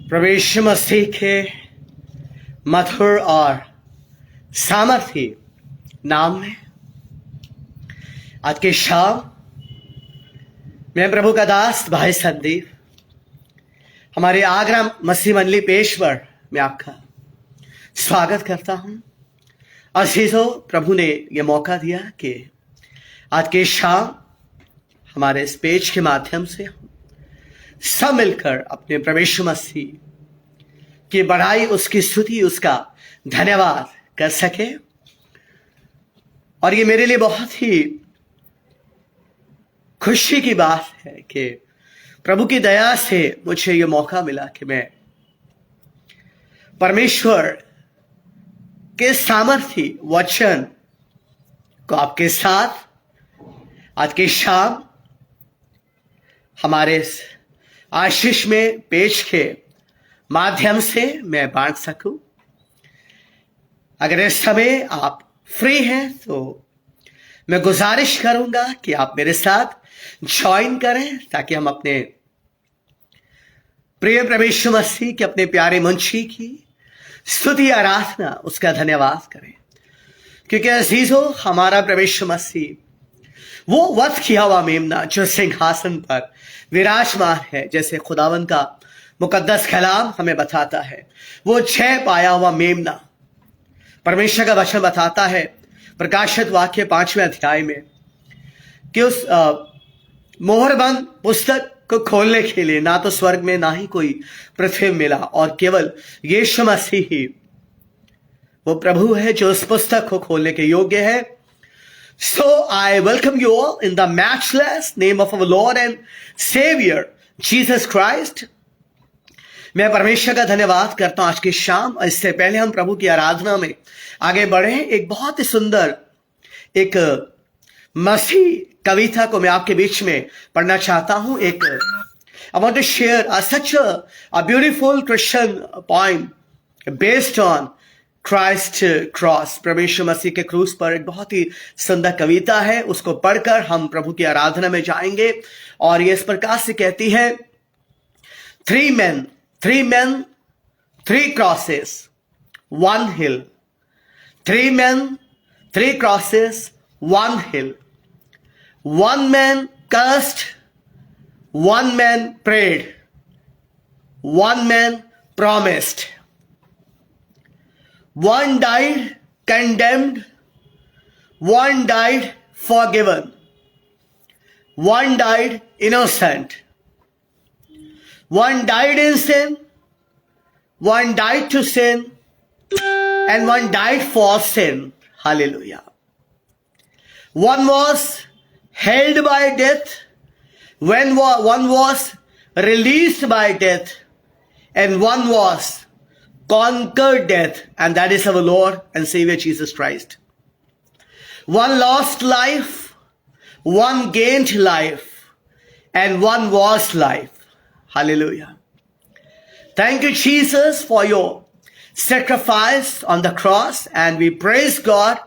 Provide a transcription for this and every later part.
प्रवेश मसीह के मधुर और सामर्थ्य नाम में आज की शाम मैं प्रभु का दास भाई संदीप हमारे आगरा मसीह मंडली पेशवर में आपका स्वागत करता हूं। अजीजों, प्रभु ने यह मौका दिया कि आज की शाम हमारे इस पेज के माध्यम से हम सब मिलकर अपने प्रवेश मसीह की बढ़ाई, उसकी स्तुति, उसका धन्यवाद कर सके। और ये मेरे लिए बहुत ही खुशी की बात है कि प्रभु की दया से मुझे ये मौका मिला कि मैं परमेश्वर के सामर्थ्य वचन को आपके साथ आज की शाम हमारे आशीष में पेज के माध्यम से मैं बांट सकूं। अगर इस समय आप फ्री हैं तो मैं गुजारिश करूंगा कि आप मेरे साथ ज्वाइन करें ताकि हम अपने प्रिय प्रभु मसीह के अपने प्यारे मुंशी की स्तुति आराधना, उसका धन्यवाद करें। क्योंकि अजीजों, हमारा प्रभु मसीह वो वध किया हुआ मेमना जो सिंहासन पर विराजमान है, जैसे खुदावन का मुकद्दस कलाम हमें बताता है, वो जय पाया हुआ मेमना। परमेश्वर का वचन बताता है प्रकाशित वाक्य 5वें अध्याय में कि उस मोहरबंद पुस्तक को खोलने के लिए ना तो स्वर्ग में ना ही कोई पृथ्वी में मिला, और केवल यीशु मसीह ही वो प्रभु है जो उस पुस्तक को खोलने के योग्य है। So I welcome you all in the matchless name of our Lord and Savior Jesus Christ. मैं परमेश्वर का धन्यवाद करता हूं आज की शाम। इससे पहले हम प्रभु की आराधना में आगे बढ़े, एक बहुत ही सुंदर एक मसीह कविता को मैं आपके बीच में पढ़ना चाहता हूं। I want to share such a beautiful Christian poem based on Christ cross. प्रभु मसीह के क्रूस पर एक बहुत ही सुंदर कविता है, उसको पढ़कर हम प्रभु की आराधना में जाएंगे। और ये इस प्रकार से कहती है, three men, three crosses, one hill. 3 men, 3 crosses, 1 hill. 1 man cursed, 1 man prayed, 1 man promised. 1 died condemned, 1 died forgiven, 1 died innocent. 1 died in sin, 1 died to sin, and 1 died for sin. Hallelujah. 1 was held by death, when 1 was released by death, and 1 was conquered death, and that is our Lord and Savior Jesus Christ. 1 lost life, 1 gained life, and 1 was life. Hallelujah. Thank you, Jesus, for your sacrifice on the cross, and we praise God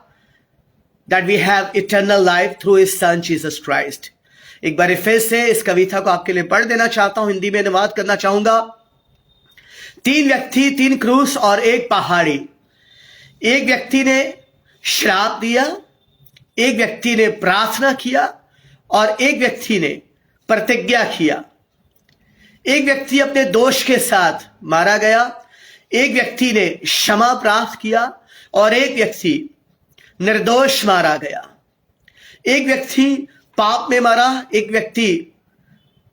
that we have eternal life through His Son Jesus Christ. एक बार फिर से इस कविता को आपके लिए पढ़ देना चाहता हूं, हिंदी में अनुवाद करना चाहूंगा। 3 व्यक्ति, 3 क्रूस और 1 पहाड़ी। एक व्यक्ति ने श्राप दिया, एक व्यक्ति ने प्रार्थना किया, और एक व्यक्ति ने प्रतिज्ञा किया। एक व्यक्ति अपने दोष के साथ मारा गया, एक व्यक्ति ने क्षमा प्राप्त किया, और एक व्यक्ति निर्दोष मारा गया। एक व्यक्ति पाप में मरा, एक व्यक्ति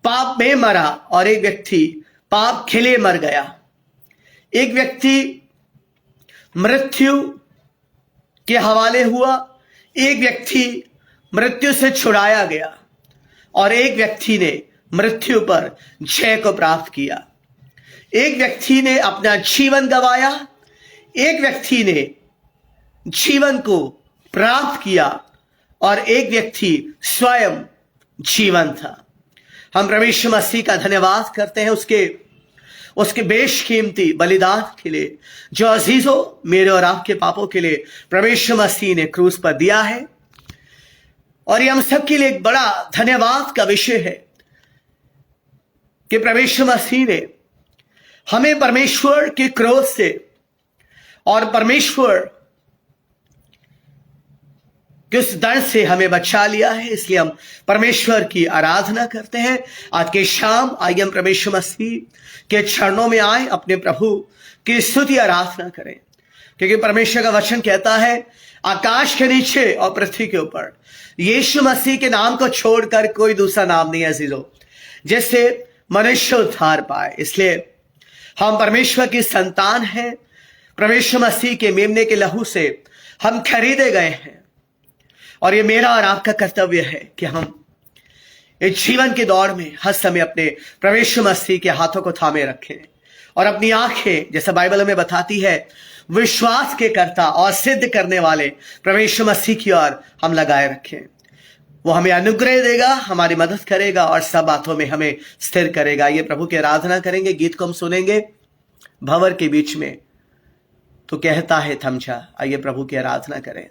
पाप में मरा, और एक व्यक्ति पाप के लिए मर गया। एक व्यक्ति मृत्यु के हवाले हुआ, एक व्यक्ति मृत्यु से छुड़ाया गया, और एक व्यक्ति ने मृत्यु पर जय को प्राप्त किया। एक व्यक्ति ने अपना जीवन गंवाया, एक व्यक्ति ने जीवन को प्राप्त किया, और एक व्यक्ति स्वयं जीवन था। हम प्रभु मसीह का धन्यवाद करते हैं उसके बेशकीमती बलिदान के लिए जो अजीजों मेरे और आपके पापों के लिए प्रभु मसीह ने क्रूस पर दिया है। और ये हम सबके लिए एक बड़ा धन्यवाद का विषय है कि प्रभु मसीह ने हमें परमेश्वर के क्रोध से और परमेश्वर के उस दर्द से हमें बचा लिया है, इसलिए हम परमेश्वर की आराधना करते हैं। आज के शाम आइए हम परमेश्वर मसीह के चरणों में आए, अपने प्रभु की स्तुति आराधना करें, क्योंकि परमेश्वर का वचन कहता है आकाश के नीचे और पृथ्वी के ऊपर यीशु मसीह के नाम को छोड़कर कोई दूसरा नाम नहीं है अजीजों, जिससे मनुष्य उद्धार पाए। इसलिए हम परमेश्वर की संतान हैं, परमेश्वर मसीह के मेमने के लहू से हम खरीदे गए हैं, और ये मेरा और आपका कर्तव्य है कि हम इस जीवन के दौर में हर समय अपने परमेश्वर मसीह के हाथों को थामे रखें और अपनी आंखें, जैसा बाइबल में बताती है, विश्वास के कर्ता और सिद्ध करने वाले परमेश्वर मसीह की ओर हम लगाए रखें। वो हमें अनुग्रह देगा, हमारी मदद करेगा और सब बातों में हमें स्थिर करेगा। ये प्रभु की आराधना करेंगे। गीत को हम सुनेंगे, भंवर के बीच में तो कहता है थम जा। आइए प्रभु की आराधना करें।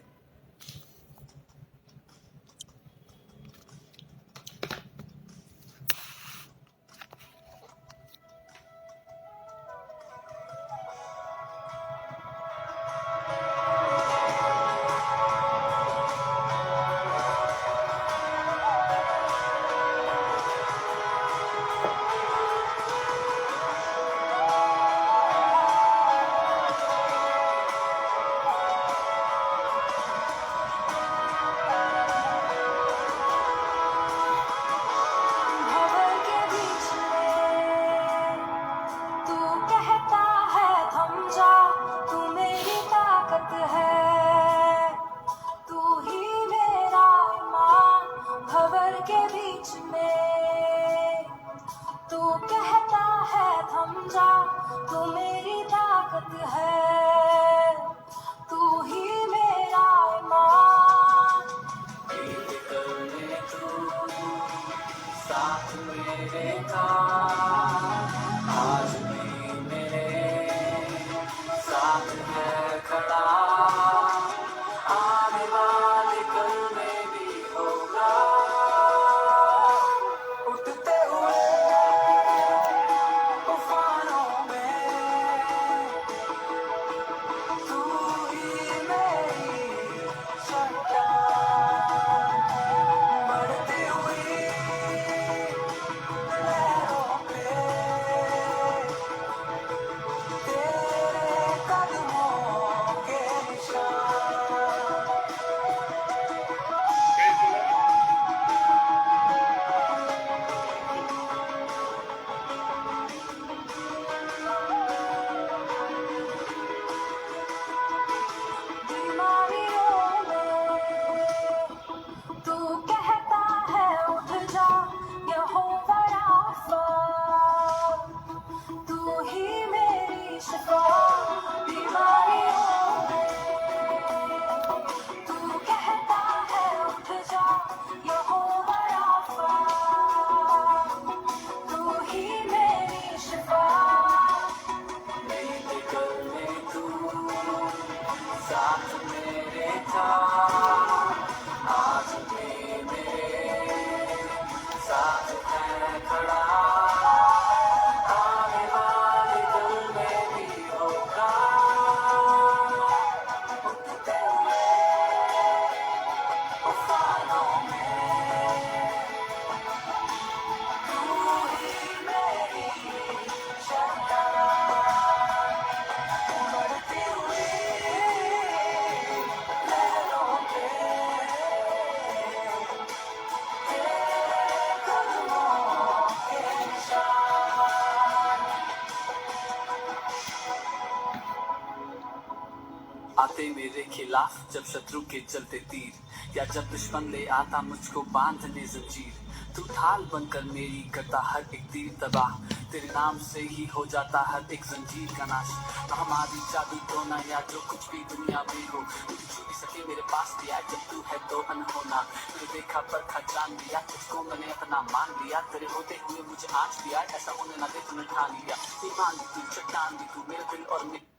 आते मेरे खिलाफ जब शत्रु के चलते तीर, या जब दुश्मन ले आता मुझको बांधने जंजीर, तू ढाल बनकर मेरी करता हर एक तीर तबाह, तेरे नाम से ही हो जाता हर एक जंजीर का नाश। हमारी जादू टोना या जो कुछ भी दुनिया में हो, मुझे छू भी सके मेरे पास भी आए, जब तू है तो अनहोना। तुझे देखा परखा जान लिया, तुझको मैंने अपना मान लिया, तेरे होते हुए मुझे आज भी आए, ऐसा होने ना दे तूने ठान लिया। ईमान दी तू, चट्टान दी तू, मेरे दिल और मेरे।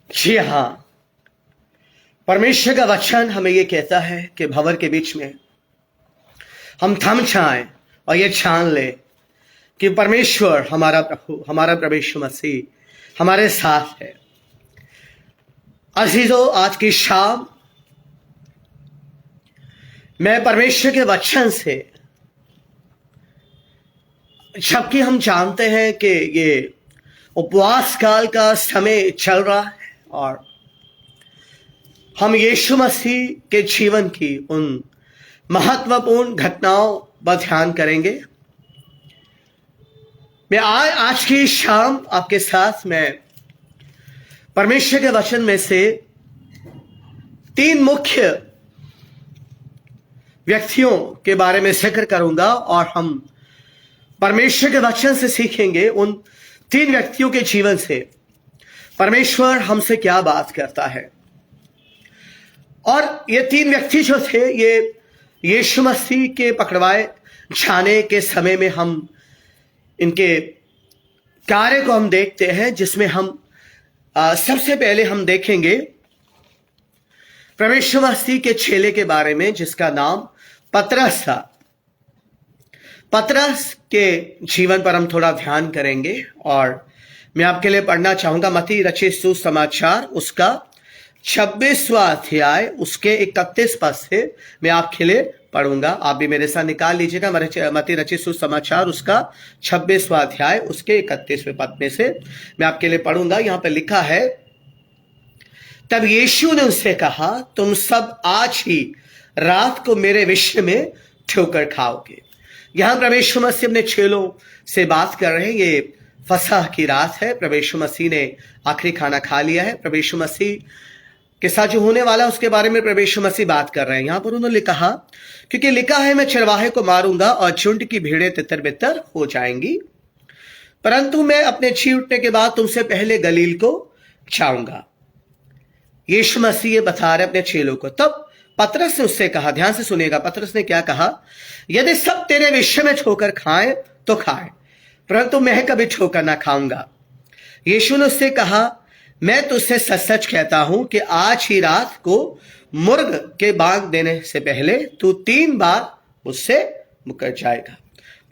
जी हाँ, परमेश्वर का वचन हमें ये कहता है कि भंवर के बीच में हम थम जाएं और ये छान ले कि परमेश्वर हमारा प्रभु, हमारा प्रभु यीशु मसीह हमारे साथ है। अजीजों, आज की शाम मैं परमेश्वर के वचन से, जबकि हम जानते हैं कि ये उपवास काल का समय चल रहा है और हम यीशु मसीह के जीवन की उन महत्वपूर्ण घटनाओं पर ध्यान करेंगे। मैं आज की शाम आपके साथ मैं परमेश्वर के वचन में से 3 मुख्य व्यक्तियों के बारे में जिक्र करूंगा और हम परमेश्वर के वचन से सीखेंगे उन 3 व्यक्तियों के जीवन से परमेश्वर हमसे क्या बात करता है। और ये 3 व्यक्ति जो थे, ये यीशु मसीह के पकड़वाए जाने के समय में हम इनके कार्य को हम देखते हैं, जिसमें हम सबसे पहले हम देखेंगे परमेश्वर मसीह के चेले के बारे में, जिसका नाम पतरस था। पतरस के जीवन पर हम थोड़ा ध्यान करेंगे और मैं आपके लिए पढ़ना चाहूंगा मत्ती रचित सुसमाचार उसका 26वां अध्याय उसके 31 पद से मैं आपके लिए पढ़ूंगा। आप भी मेरे साथ निकाल लीजिएगा। मत्ती रचित सुसमाचार उसका 26वां अध्याय उसके 31वें पद में से मैं आपके लिए पढ़ूंगा। यहां पर लिखा है, तब यीशु ने उनसे कहा, तुम सब आज ही रात को मेरे विषय में ठोकर खाओगे। यहां परमेश्वर मसीह अपने चेलों से बात कर रहे हैं। ये फसह की रात है। परमेश्वर मसीह ने आखिरी खाना खा लिया है। परमेश्वर मसीह के साथ जो होने वाला उसके बारे में परमेश्वर मसीह बात कर रहे हैं। यहां पर उन्होंने कहा, क्योंकि लिखा है, मैं चरवाहे को मारूंगा और झुंड की भीड़ें तितर बितर हो जाएंगी, परंतु मैं अपने जी उठने के बाद तुमसे पहले गलील को जाऊंगा। यीशु मसीह ये बता रहे अपने चेलों को। तब पतरस ने उससे कहा, ध्यान से सुनिएगा, पतरस ने क्या कहा, यदि सब तेरे विषय में ठोकर खाएं तो खाएं, परंतु मैं कभी ठोकर ना खाऊंगा। यीशु ने उससे कहा, मैं तुझसे सच सच कहता हूं कि आज ही रात को मुर्ग के बांग देने से पहले तू 3 बार मुझसे मुकर जाएगा।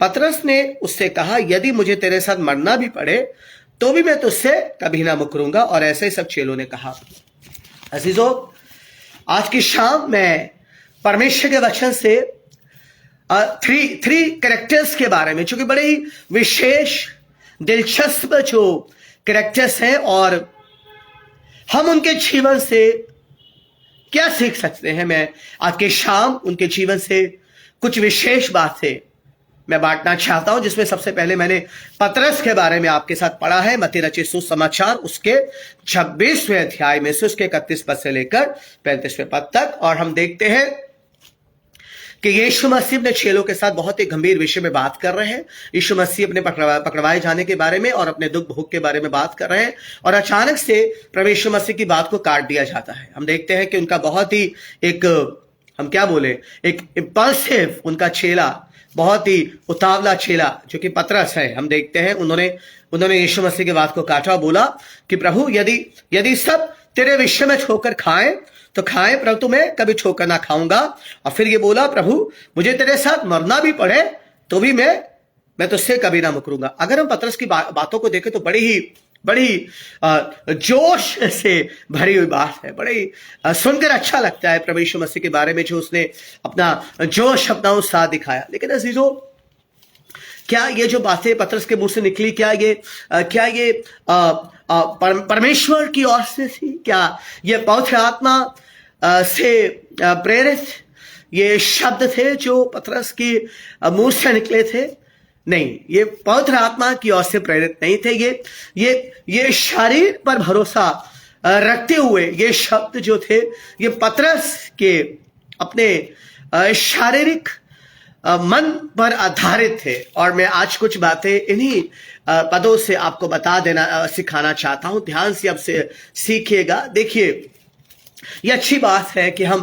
पतरस ने उससे कहा, यदि मुझे तेरे साथ मरना भी पड़े तो भी मैं तुझसे कभी ना मुकरूंगा। और ऐसे ही सब चेलों ने कहा। अजीजों, आज की शाम मैं परमेश्वर के वचन से 3 कैरेक्टर्स के बारे में, जो कि बड़े ही विशेष दिलचस्प जो कैरेक्टर्स हैं और हम उनके जीवन से क्या सीख सकते हैं, मैं आज की शाम उनके जीवन से कुछ विशेष बातें मैं बांटना चाहता हूं। जिसमें सबसे पहले मैंने पतरस के बारे में आपके साथ पढ़ा है, मत्ती रचित सुसमाचार उसके 26वें अध्याय में से उसके 31 पद से लेकर 35वें पद तक। और हम देखते हैं कि यीशु मसीह अपने चेलों के साथ बहुत ही गंभीर विषय में बात कर रहे हैं। यीशु मसीह अपने पकड़वाए जाने के बारे में और अपने दुख भोग के बारे में बात कर रहे हैं और अचानक से प्रभु यीशु मसीह की बात को काट दिया जाता है। हम देखते हैं कि उनका बहुत ही एक, हम क्या बोले, एक इंपल्सिव उनका चेला, बहुत ही उतावला चेला जो कि पतरस है, हम देखते हैं उन्होंने यीशु मसीह की बात को काटा, बोला कि प्रभु यदि सब तेरे विषय में ठोकर खाएं तो खाएं, परंतु मैं कभी ठोकर ना खाऊंगा। और फिर ये बोला, प्रभु मुझे तेरे साथ मरना भी पड़े तो भी मैं तुझसे कभी ना मुकरूंगा। अगर हम पतरस की बातों को देखें तो बड़ी जोश से भरी हुई बात है। बड़ी सुनकर अच्छा लगता है प्रभु यीशु मसीह के बारे में, जो उसने अपना जोश, अपना उत्साह दिखाया। लेकिन अजीजों, क्या ये जो बातें पतरस के मुंह से निकली, क्या ये परमेश्वर की ओर से थी? क्या ये पवित्र आत्मा से प्रेरित ये शब्द थे जो पतरस की मुंह से निकले थे? नहीं, ये पवित्र आत्मा की ओर से प्रेरित नहीं थे। ये शरीर पर भरोसा रखते हुए ये शब्द जो थे, ये पतरस के अपने शारीरिक मन पर आधारित थे। और मैं आज कुछ बातें इन्हीं पदों से आपको सिखाना चाहता हूं। ध्यान से अब से सीखिएगा। देखिए, ये अच्छी बात है कि हम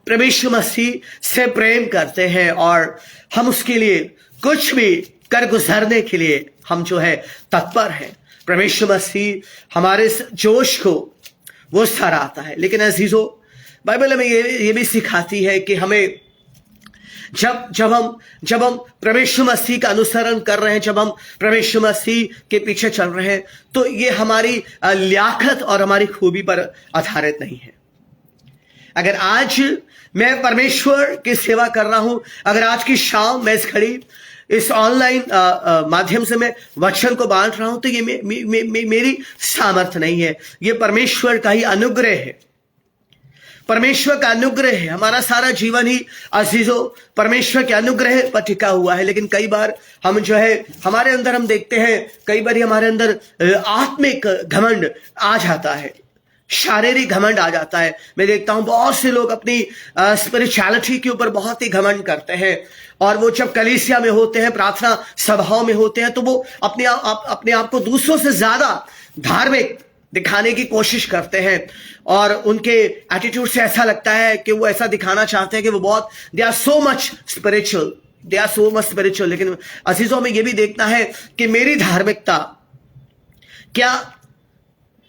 प्रभु मसीह से प्रेम करते हैं और हम उसके लिए कुछ भी कर गुजरने के लिए हम जो है तत्पर हैं। प्रभु मसीह हमारे इस जोश को वो सराहता है। लेकिन अजीजों, बाइबल हमें ये भी सिखाती है कि हमें जब हम प्रभु यीशु मसीह का अनुसरण कर रहे हैं, जब हम प्रभु यीशु मसीह के पीछे चल रहे हैं, तो ये हमारी लियाकत और हमारी खूबी पर आधारित नहीं है। अगर आज मैं परमेश्वर की सेवा कर रहा हूं, अगर आज की शाम मैं इस घड़ी इस ऑनलाइन माध्यम से मैं वचन को बांट रहा हूं, तो ये मेरी सामर्थ्य नहीं है, ये परमेश्वर का ही अनुग्रह है। परमेश्वर का अनुग्रह है। हमारा सारा जीवन ही अजीजों परमेश्वर के अनुग्रह पर टिका हुआ है। लेकिन कई बार हम जो है हमारे अंदर हम देखते हैं, कई बार हमारे अंदर आत्मिक घमंड आ जाता है, शारीरिक घमंड आ जाता है। मैं देखता हूं बहुत से लोग अपनी स्पिरिचुअलिटी के ऊपर बहुत ही घमंड करते हैं, और वो जब कलीसिया में होते हैं, प्रार्थना सभाओं में होते हैं, तो वो अपने आप को दूसरों से ज्यादा धार्मिक दिखाने की कोशिश करते हैं, और उनके एटीट्यूड से ऐसा लगता है कि वो ऐसा दिखाना चाहते हैं कि वो बहुत they are so much spiritual. लेकिन अजीजों में ये भी देखना है कि मेरी धार्मिकता क्या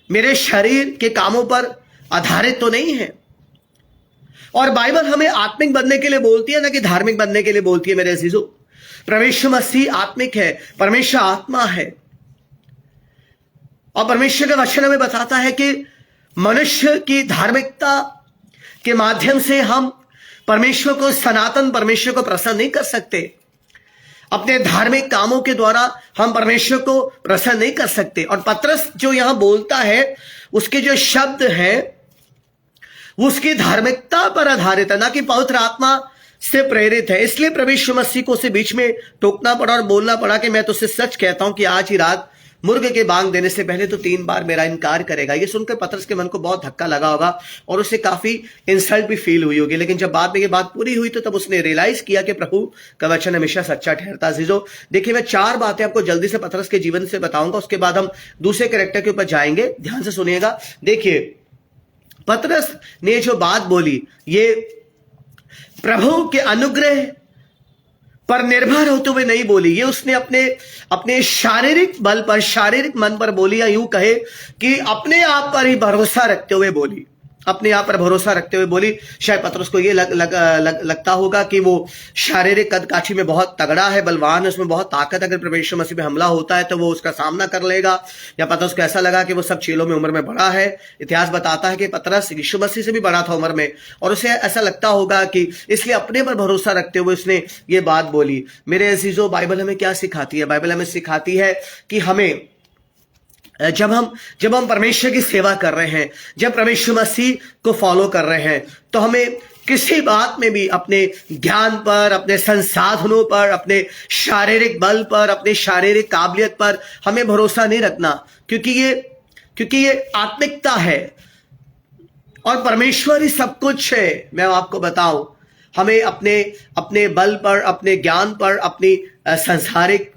मेरे शरीर के कामों पर आधारित तो नहीं है। और बाइबल हमें आत्मिक बनने के लिए बोलती है, ना कि धार्मिक बनने के लिए बोलती है। मेरे अजीजों, परमेश्वर मसीह आत्मिक है, परमेश्वर आत्मा है, और परमेश्वर का वचन हमें बताता है कि मनुष्य की धार्मिकता के माध्यम से हम परमेश्वर को, सनातन परमेश्वर को प्रसन्न नहीं कर सकते। अपने धार्मिक कामों के द्वारा हम परमेश्वर को प्रसन्न नहीं कर सकते। और पतरस जो यहां बोलता है, उसके जो शब्द हैं वो उसकी धार्मिकता पर आधारित है, ना कि पवित्र आत्मा से प्रेरित है। इसलिए प्रभु यीशु मसीह को उसे बीच में टोकना पड़ा और बोलना पड़ा कि मैं तुझसे सच कहता हूं कि आज ही रात मुर्ग के बांग देने से पहले तो 3 बार मेरा इनकार करेगा। ये सुनकर पतरस के मन को बहुत धक्का लगा होगा और उसे काफी इंसल्ट भी फील हुई होगी। लेकिन जब बाद में ये बात पूरी हुई तो तब उसने रियलाइज किया कि प्रभु का वचन हमेशा सच्चा ठहरता। अजीजों, देखिए मैं 4 बातें आपको जल्दी से पतरस के जीवन से बताऊंगा, उसके बाद हम दूसरे कैरेक्टर के ऊपर जाएंगे। ध्यान से सुनिएगा। देखिए, पतरस ने जो बात बोली, ये प्रभु के अनुग्रह पर निर्भर होते हुए नहीं बोली, ये उसने अपने शारीरिक बल पर, शारीरिक मन पर बोली, या यूं कहे कि अपने आप पर ही भरोसा रखते हुए बोली, अपने आप पर भरोसा रखते हुए बोली। शायद पतरस को ये लगता होगा कि वो शारीरिक कद काठी में बहुत तगड़ा है, बलवान है, उसमें बहुत ताकत, अगर प्रभु यीशु मसीह पे हमला होता है तो वो उसका सामना कर लेगा। या पतरस को ऐसा लगा कि वो सब चेलों में उम्र में बड़ा है। इतिहास बताता है कि पतरस यीशु मसीह से भी बड़ा था उम्र में, और उसे ऐसा लगता होगा कि इसलिए अपने पर भरोसा रखते हुए उसने ये बात बोली। मेरे अजीजों, बाइबल हमें क्या सिखाती है? बाइबल हमें सिखाती है कि हमें जब हम परमेश्वर की सेवा कर रहे हैं, जब परमेश्वर मसीह को फॉलो कर रहे हैं, तो हमें किसी बात में भी अपने ज्ञान पर, अपने संसाधनों पर, अपने शारीरिक बल पर, अपने शारीरिक काबिलियत पर हमें भरोसा नहीं रखना, क्योंकि ये आत्मिकता है और परमेश्वर ही सब कुछ है। मैं आपको बताऊं, हमें अपने बल पर, अपने ज्ञान पर, अपनी संसारिक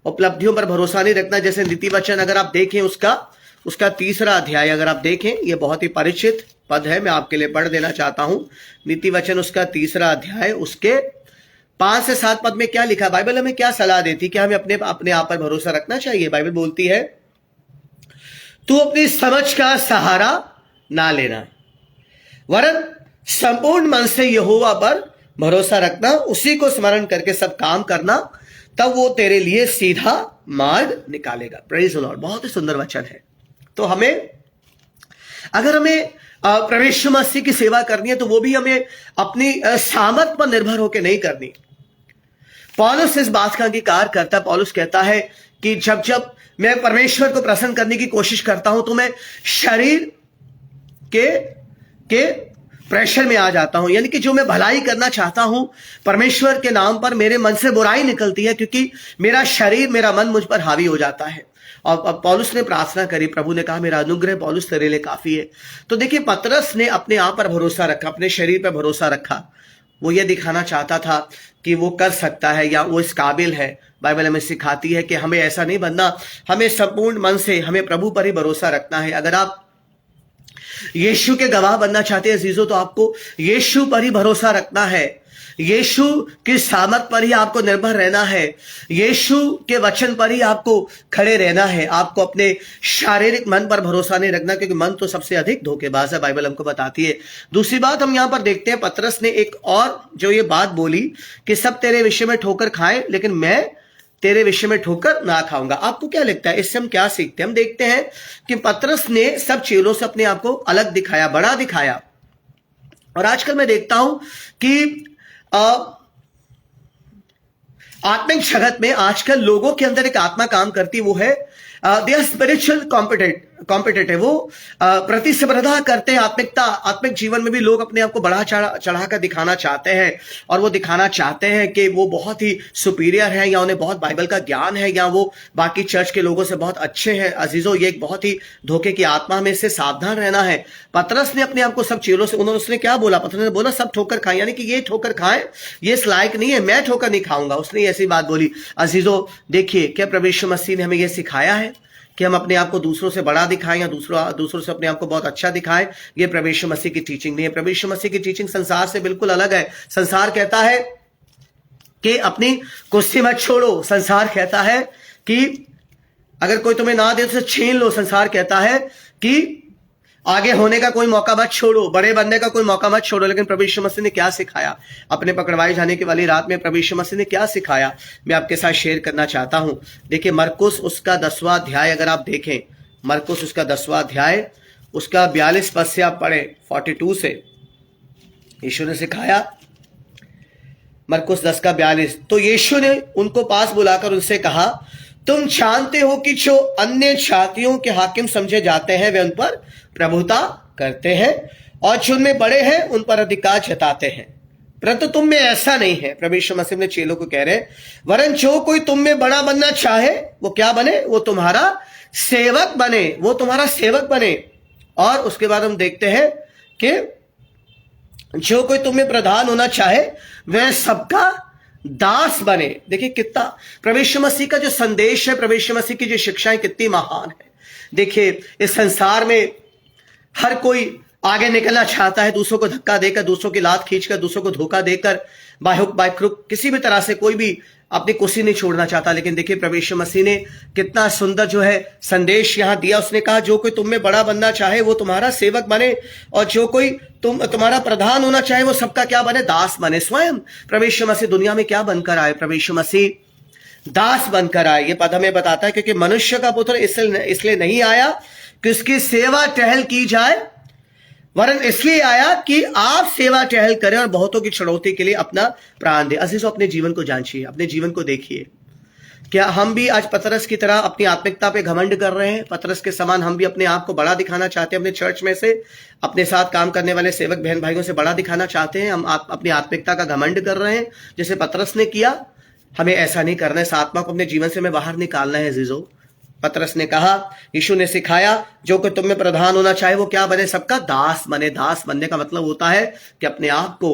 उपलब्धियों पर भरोसा नहीं रखना। जैसे नीति वचन अगर आप देखें, उसका 3रा अध्याय अगर आप देखें, ये बहुत ही परिचित पद है, मैं आपके लिए पढ़ देना चाहता हूं। नीति वचन उसका 3रा अध्याय, उसके 5 से 7 पद में क्या लिखा? बाइबल हमें क्या सलाह देती कि हमें अपने आप पर भरोसा रखना चाहिए। बाइबल बोलती है, तू अपनी समझ का सहारा ना लेना, वरन संपूर्ण मन से यहोवा पर भरोसा रखना, उसी को स्मरण करके सब काम करना, तब वो तेरे लिए सीधा मार्ग निकालेगा। Praise the Lord. बहुत ही सुंदर वचन है। तो अगर हमें परमेश्वर मसीह की सेवा करनी है, तो वो भी हमें अपनी सामर्थ पर निर्भर होकर नहीं करनी। पौलुस इस बात का अंगीकार करता है। पौलुस कहता है कि जब मैं परमेश्वर को प्रसन्न करने की कोशिश करता हूं, तो मैं शरीर के प्रेशर में आ जाता हूं। यानी कि जो मैं भलाई करना चाहता हूं परमेश्वर के नाम पर, मेरे मन से बुराई निकलती है, क्योंकि मेरा शरीर, मेरा मन मुझ पर हावी हो जाता है। और पौलुस ने प्रार्थना करी, प्रभु ने कहा मेरा अनुग्रह पौलुस तेरे लिए काफी है। तो देखिए, पतरस ने अपने आप पर भरोसा रखा, अपने शरीर पर भरोसा रखा। वो ये दिखाना चाहता था कि वो कर सकता है या वो इस काबिल है। बाइबल हमें सिखाती है कि हमें ऐसा नहीं बनना, हमें संपूर्ण मन से हमें प्रभु पर ही भरोसा रखना है। अगर आप यीशु के गवाह बनना चाहते हैं अजीजों, तो आपको यीशु पर ही भरोसा रखना है। यीशु की सामर्थ पर ही आपको निर्भर रहना है, यीशु के वचन पर ही आपको खड़े रहना है। आपको अपने शारीरिक मन पर भरोसा नहीं रखना, क्योंकि मन तो सबसे अधिक धोखेबाज है, बाइबल हमको बताती है। दूसरी बात हम यहां पर देखते हैं, पतरस ने एक और जो ये बात बोली कि सब तेरे विषय में ठोकर खाएं, लेकिन मैं तेरे विषय में ठोकर ना खाऊंगा। आपको क्या लगता है इससे हम क्या सीखते हैं? हम देखते हैं कि पतरस ने सब चेलों से अपने आप को अलग दिखाया, बड़ा दिखाया। और आजकल मैं देखता हूं कि आत्मिक जगत में आजकल लोगों के अंदर एक आत्मा काम करती, वो है दे आर स्पिरिचुअल कॉम्पिटेटिव। वो प्रतिस्पर्धा करते हैं। आत्मिक जीवन में भी लोग अपने आप को बढ़ा चढ़ा कर दिखाना चाहते हैं, और वो दिखाना चाहते हैं कि वो बहुत ही सुपीरियर है, या उन्हें बहुत बाइबल का ज्ञान है, या वो बाकी चर्च के लोगों से बहुत अच्छे हैं। अजीजों, ये एक बहुत ही धोखे की आत्मा में से सावधान रहना है। पतरस ने अपने आप को सब चेलों से, उसने क्या बोला? पतरस ने बोला सब ठोकर खाएं, यानी कि ये ठोकर खाएं, ये इस लायक नहीं है, मैं ठोकर नहीं खाऊंगा। उसने ऐसी बात बोली। अजीजों, देखिए क्या प्रभु यीशु मसीह ने हमें यह सिखाया है कि हम अपने आप को दूसरों से बड़ा दिखाएं या दूसरों से अपने आप को बहुत अच्छा दिखाएं। ये प्रभु यीशु मसीह की टीचिंग नहीं है। प्रभु यीशु मसीह की टीचिंग संसार से बिल्कुल अलग है। संसार कहता है कि अपनी कुर्सी मत छोड़ो। संसार कहता है कि अगर कोई तुम्हें ना दे तो छीन लो। संसार कहता है कि आगे होने का कोई मौका मत छोड़ो, बड़े बनने का कोई मौका मत छोड़ो। लेकिन प्रभु यीशु मसीह ने क्या सिखाया? अपने पकड़वाए जाने की वाली रात में प्रभु यीशु मसीह ने क्या सिखाया, मैं आपके साथ शेयर करना चाहता हूं। देखिए, मरकुस उसका 10वां अध्याय अगर आप देखें, मरकुस उसका 10वां अध्याय, उसका 42 पद से आप पढ़े, 42 से यीशु ने सिखाया। मरकुस 10 का 42। तो यीशु ने उनको पास बुलाकर उनसे कहा, तुम जानते हो कि जो अन्य जातियों के हाकिम समझे जाते हैं वे उन पर प्रभुता करते हैं, और जो उनमें बड़े हैं उन पर अधिकार जताते हैं, परंतु तुम में ऐसा नहीं है। प्रभु यीशु मसीह ने चेलों को कह रहे, वरन जो कोई तुम में बड़ा बनना चाहे वो क्या बने? वो तुम्हारा सेवक बने। वो तुम्हारा सेवक बने। और उसके बाद हम देखते हैं कि जो कोई तुम में प्रधान होना चाहे वह सबका दास बने। देखिए कितना प्रभु यीशु मसीह का जो संदेश है, प्रभु यीशु मसीह की जो शिक्षाएं कितनी महान है। देखिए, इस संसार में हर कोई आगे निकलना चाहता है, दूसरों को धक्का देकर, दूसरों की लात खींचकर, दूसरों को धोखा देकर, बाय हुक बाय क्रुक, किसी भी तरह से कोई भी अपनी कुर्सी नहीं छोड़ना चाहता। लेकिन देखिए, प्रभु यीशु मसीह ने कितना सुंदर जो है संदेश यहां दिया। उसने कहा, जो कोई तुम में बड़ा बनना चाहे वो तुम्हारा सेवक बने, और जो कोई तुम्हारा प्रधान होना चाहे वो सबका क्या बने? दास बने। स्वयं प्रभु यीशु मसीह दुनिया में क्या बनकर आए? प्रभु यीशु मसीह दास बनकर आए। ये पद हमें बताता है, क्योंकि मनुष्य का पुत्र इसलिए नहीं आया कि उसकी सेवा टहल की जाए, वरन इसलिए आया कि आप सेवा टहल करें और बहुतों की छुड़ौती के लिए अपना प्राण दे। अजीजों, अपने जीवन को जांचिए, अपने जीवन को देखिए। क्या हम भी आज पतरस की तरह अपनी आत्मिकता पे घमंड कर रहे हैं? पतरस के समान हम भी अपने आप को बड़ा दिखाना चाहते हैं? अपने चर्च में से अपने साथ काम करने वाले सेवक बहन भाइयों से बड़ा दिखाना चाहते हैं? हम अपनी आत्मिकता का घमंड कर रहे हैं जैसे पतरस ने किया? हमें ऐसा नहीं करना है। इस आत्मा को अपने जीवन से हमें बाहर निकालना है। अजीजों, पतरस ने कहा, यीशु ने सिखाया, जो कोई तुम में प्रधान होना चाहे वो क्या बने? सबका दास बने। दास बनने का मतलब होता है कि अपने आप को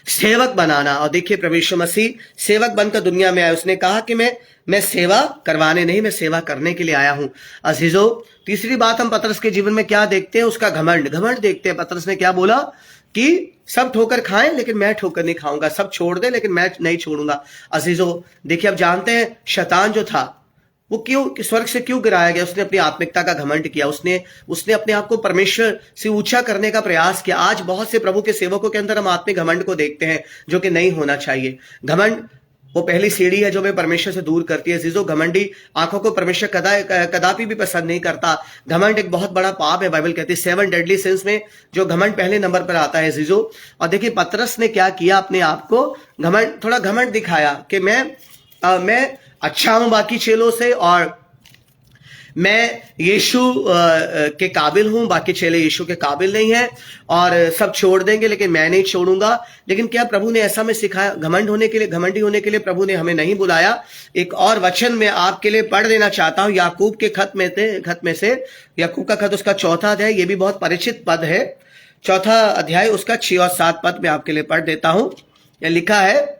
सेवक बनाना। और देखिए, प्रभु यीशु मसीह सेवक बनकर दुनिया में आए। उसने कहा कि मैं सेवा करवाने नहीं, मैं सेवा करने के लिए आया हूं। अजीजों, तीसरी बात हम पतरस के जीवन में क्या देखते हैं? उसका घमंड देखते हैं। पतरस ने क्या बोला कि सब ठोकर खाएं लेकिन मैं ठोकर नहीं खाऊंगा, सब छोड़ दे लेकिन मैं नहीं छोड़ूंगा। अजीजों, देखिए, अब जानते हैं शैतान जो था वो क्यों स्वर्ग से क्यों गिराया गया? उसने अपनी आत्मिकता का घमंड किया। उसने अपने आप को परमेश्वर से ऊंचा करने का प्रयास किया। आज बहुत से प्रभु के सेवकों के अंदर हम आत्मिक घमंड को देखते हैं, जो कि नहीं होना चाहिए। घमंड वो पहली सीढ़ी है जो हमें परमेश्वर से दूर करती है। जीजो, घमंडी आंखों को परमेश्वर कदापि भी पसंद नहीं करता। घमंड एक बहुत बड़ा पाप है। बाइबल कहती है 7 डेडली सिंस में जो घमंड पहले नंबर पर आता है। जीजो, और देखिए पतरस ने क्या किया? अपने आप को थोड़ा घमंड दिखाया कि मैं अच्छा हूं बाकी चेलों से, और मैं यीशु के काबिल हूं, बाकी चेले यीशु के काबिल नहीं है, और सब छोड़ देंगे लेकिन मैं नहीं छोड़ूंगा। लेकिन क्या प्रभु ने ऐसा में सिखाया? घमंडी होने के लिए प्रभु ने हमें नहीं बुलाया। एक और वचन में आपके लिए पढ़ देना चाहता हूं, याकूब के खत में से याकूब का खत उसका 4था अध्याय। ये भी बहुत परिचित पद है। 4था अध्याय उसका 6 और 7 पद में आपके लिए पढ़ देता हूं। यह लिखा है,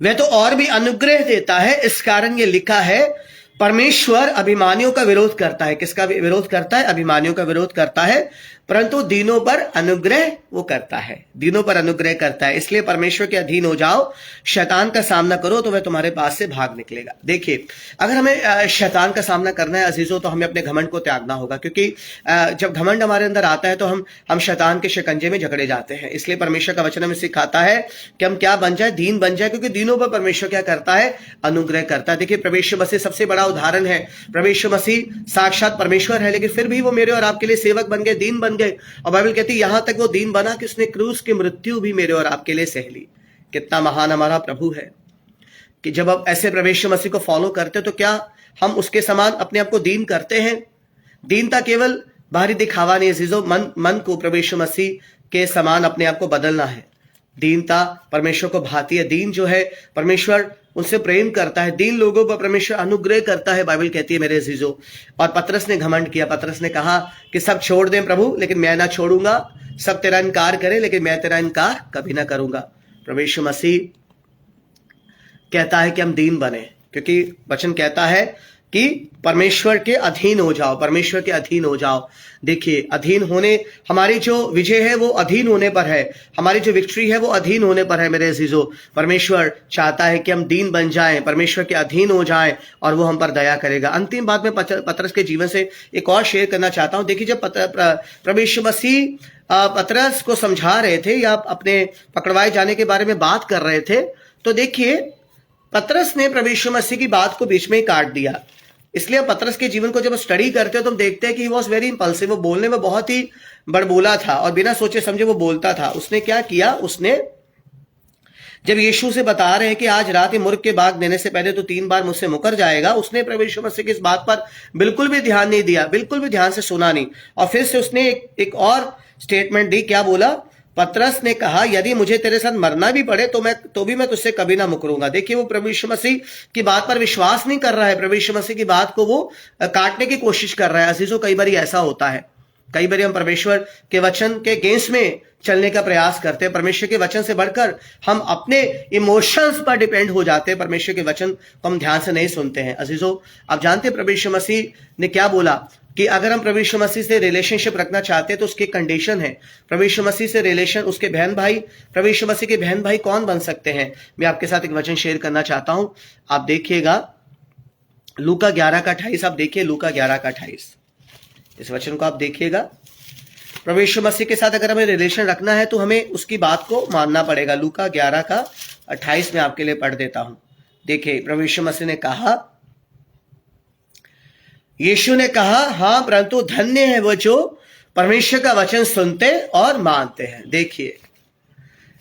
वह तो और भी अनुग्रह देता है, इस कारण ये लिखा है, परमेश्वर अभिमानियों का विरोध करता है। किसका विरोध करता है? अभिमानियों का विरोध करता है, परंतु दीनों पर अनुग्रह वो करता है, दीनों पर अनुग्रह करता है। इसलिए परमेश्वर के अधीन हो जाओ, शैतान का सामना करो तो वह तुम्हारे पास से भाग निकलेगा। देखिए, अगर हमें शैतान का सामना करना है अजीजों, तो हमें अपने घमंड को त्यागना होगा, क्योंकि जब घमंड हमारे अंदर आता है तो हम शैतान के शिकंजे में जकड़े जाते हैं। इसलिए परमेश्वर का वचन हमें सिखाता है कि हम क्या बन जाए, दीन बन जाए, क्योंकि दीनों पर परमेश्वर क्या करता है, अनुग्रह करता है। देखिए, प्रभु मसीह सबसे बड़ा उदाहरण है। प्रभु मसीह साक्षात परमेश्वर है, लेकिन फिर भी वो मेरे और आपके लिए सेवक बन गए, दीन बन गए। और बाइबल कहती है यहां तक वो दीन बना कि उसने क्रूस की मृत्यु भी मेरे और आपके लिए सह ली। कितना महान हमारा प्रभु है कि जब आप ऐसे प्रभु मसीह को फॉलो करते तो क्या हम उसके समान अपने आप को दीन करते हैं? दीनता केवल बाहरी दिखावा नहीं अजीजों, मन को प्रभु मसीह के समान अपने आप को बदलना है। दीनता परमेश्वर को भाती है। दीन जो है, परमेश्वर उनसे प्रेम करता है। दीन लोगों पर परमेश्वर अनुग्रह करता है, बाइबल कहती है मेरे अजीजों। और पतरस ने घमंड किया। पतरस ने कहा कि सब छोड़ दें प्रभु, लेकिन मैं ना छोड़ूंगा। सब तेरा इनकार करें, लेकिन मैं तेरा इनकार कभी ना करूंगा। प्रभु मसीह कहता है कि हम दीन बने, क्योंकि वचन कहता है कि परमेश्वर के अधीन हो जाओ, परमेश्वर के अधीन हो जाओ। देखिए, अधीन होने, हमारी जो विजय है वो अधीन होने पर है, हमारी जो विक्ट्री है वो अधीन होने पर है मेरे अजीजों। परमेश्वर चाहता है कि हम दीन बन जाएं, परमेश्वर के अधीन हो जाएं, और वो हम पर दया करेगा। अंतिम बात मैं पतरस के जीवन से एक और शेयर करना चाहता हूं। देखिए, जब प्रभु मसीह पतरस को समझा रहे थे या अपने पकड़वाए जाने के बारे में बात कर रहे थे, तो देखिए पतरस ने प्रभु मसीह की बात को बीच में ही काट दिया। इसलिए पतरस के जीवन को जब स्टडी करते हो तो हम देखते हैं कि ही वॉज वेरी इंपल्सिव। वो बोलने में बहुत ही बड़बोला था और बिना सोचे समझे वो बोलता था। उसने क्या किया, उसने जब यीशु से बता रहे हैं कि आज रात ही मुर्ग के बाग देने से पहले तो 3 बार मुझसे मुकर जाएगा, उसने प्रभु यीशु मसीह की इस बात पर बिल्कुल भी ध्यान नहीं दिया, बिल्कुल भी ध्यान से सुना नहीं। और फिर से उसने एक और स्टेटमेंट दी। क्या बोला? पतरस ने कहा यदि मुझे तेरे साथ मरना भी पड़े तो भी मैं तुझसे कभी ना मुकरूंगा। देखिए, वो प्रभु यीशु मसीह की बात पर विश्वास नहीं कर रहा है, प्रभु यीशु मसीह की बात को वो काटने की कोशिश कर रहा है। अजीजों, कई बार ऐसा होता है, कई बार हम परमेश्वर के वचन के अगेंस्ट में चलने का प्रयास करते हैं। परमेश्वर के वचन से बढ़कर हम अपने इमोशंस पर डिपेंड हो जाते हैं, परमेश्वर के वचन को हम ध्यान से नहीं सुनते हैं। अजीजों, आप जानते हैं प्रभु यीशु मसीह ने क्या बोला कि अगर हम प्रभु यीशु मसीह से रिलेशनशिप रखना चाहते हैं तो उसकी कंडीशन है। प्रभु यीशु मसीह से रिलेशन, उसके बहन भाई, प्रभु यीशु मसीह के बहन भाई कौन बन सकते हैं? मैं आपके साथ एक वचन शेयर करना चाहता हूं। आप देखिएगा लूका 11:28। आप देखिए लूका 11:28, इस वचन को आप देखिएगा। प्रभु यीशु मसीह के साथ अगर हमें रिलेशन रखना है तो हमें उसकी बात को मानना पड़ेगा। लूका 11:28 में आपके लिए पढ़ देता हूं। देखिए, प्रभु यीशु मसीह ने कहा, यीशु ने कहा, हाँ परंतु धन्य है वो जो परमेश्वर का वचन सुनते और मानते हैं। देखिए,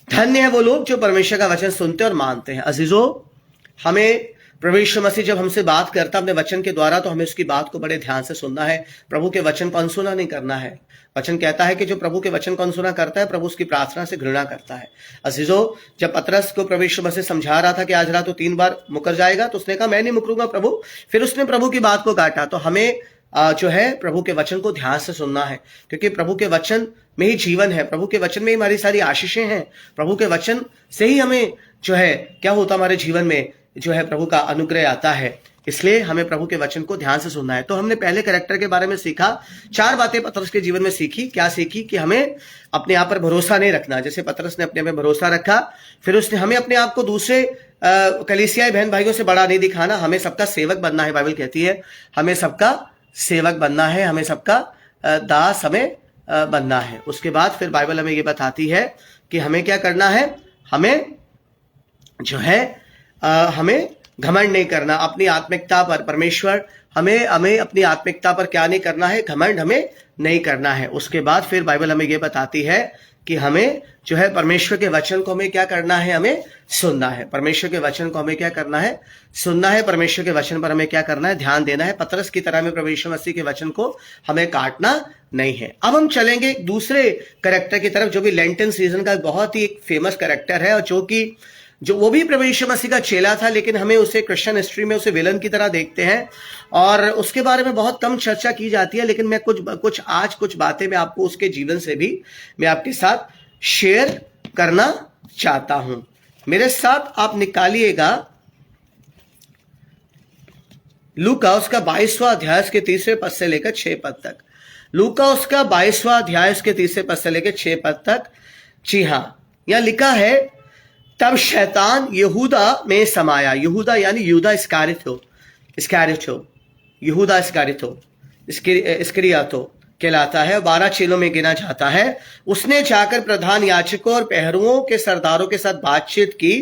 धन्य है वो लोग जो परमेश्वर का वचन सुनते और मानते हैं। अजीजों, हमें प्रभु यीशु मसीह जब हमसे बात करता अपने वचन के द्वारा तो हमें उसकी बात को बड़े ध्यान से सुनना है। प्रभु के वचन को अनसुना नहीं करना है। वचन कहता है कि जो प्रभु के वचन को अनसुना करता है, प्रभु उसकी प्रार्थना से घृणा करता है। अजीजों, जब पतरस को प्रभु यीशु मसीह समझा रहा था कि आज रात तो 3 बार मुकर जाएगा, तो उसने कहा मैं नहीं मुकरूंगा प्रभु। फिर उसने प्रभु की बात को काटा। तो हमें जो है प्रभु के वचन को ध्यान से सुनना है, क्योंकि प्रभु के वचन में ही जीवन है, प्रभु के वचन में ही हमारी सारी आशीषें हैं। प्रभु के वचन से ही हमें जो है क्या होता, हमारे जीवन में जो है प्रभु का अनुग्रह आता है। इसलिए हमें प्रभु के वचन को ध्यान से सुनना है। तो हमने पहले कैरेक्टर के बारे में सीखा, 4 बातें पतरस के जीवन में सीखी। क्या सीखी? कि हमें अपने आप पर भरोसा नहीं रखना, जैसे पतरस ने अपने में भरोसा रखा। फिर उसने हमें अपने आप को दूसरे कलीसियाई बहन भाइयों से बड़ा नहीं दिखाना, हमें सबका सेवक बनना है। बाइबल कहती है हमें सबका सेवक बनना है, हमें सबका दास हमें बनना है। उसके बाद फिर बाइबल हमें ये बताती है कि हमें क्या करना है, हमें जो है हमें घमंड नहीं करना अपनी आत्मिकता पर। परमेश्वर हमें अपनी आत्मिकता पर क्या नहीं करना है, घमंड हमें नहीं करना है। उसके बाद फिर बाइबल हमें यह बताती है कि हमें जो है परमेश्वर के वचन को हमें क्या करना है, हमें सुनना है। परमेश्वर के वचन को हमें क्या करना है, सुनना है। परमेश्वर के वचन पर हमें क्या करना है, ध्यान देना है। पतरस की तरह में प्रभु यीशु मसीह के वचन को हमें काटना नहीं है। अब हम चलेंगे दूसरे कैरेक्टर की तरफ, जो भी लेंटन सीजन का बहुत ही एक फेमस कैरेक्टर है, और जो वो भी प्रभु यीशु मसीह का चेला था, लेकिन हमें उसे क्रिश्चियन हिस्ट्री में उसे विलन की तरह देखते हैं और उसके बारे में बहुत कम चर्चा की जाती है। लेकिन मैं कुछ बातें मैं आपको उसके जीवन से भी मैं आपके साथ शेयर करना चाहता हूं। मेरे साथ आप निकालिएगा लूका उसका 22वां अध्याय के 3 पद से लेकर 6 पद तक। लूका उसका 22वां अध्याय उसके 3 पद से लेकर 6 पद तक। जी हाँ, यह लिखा है, तब शैतान यहूदा में समाया। यहूदा यानी यूदा इस्करियोतो, यहूदा इस्करियोतो कहलाता है, 12 चेलों में गिना जाता है। उसने जाकर प्रधान याजकों और पहरुओं के सरदारों के साथ बातचीत की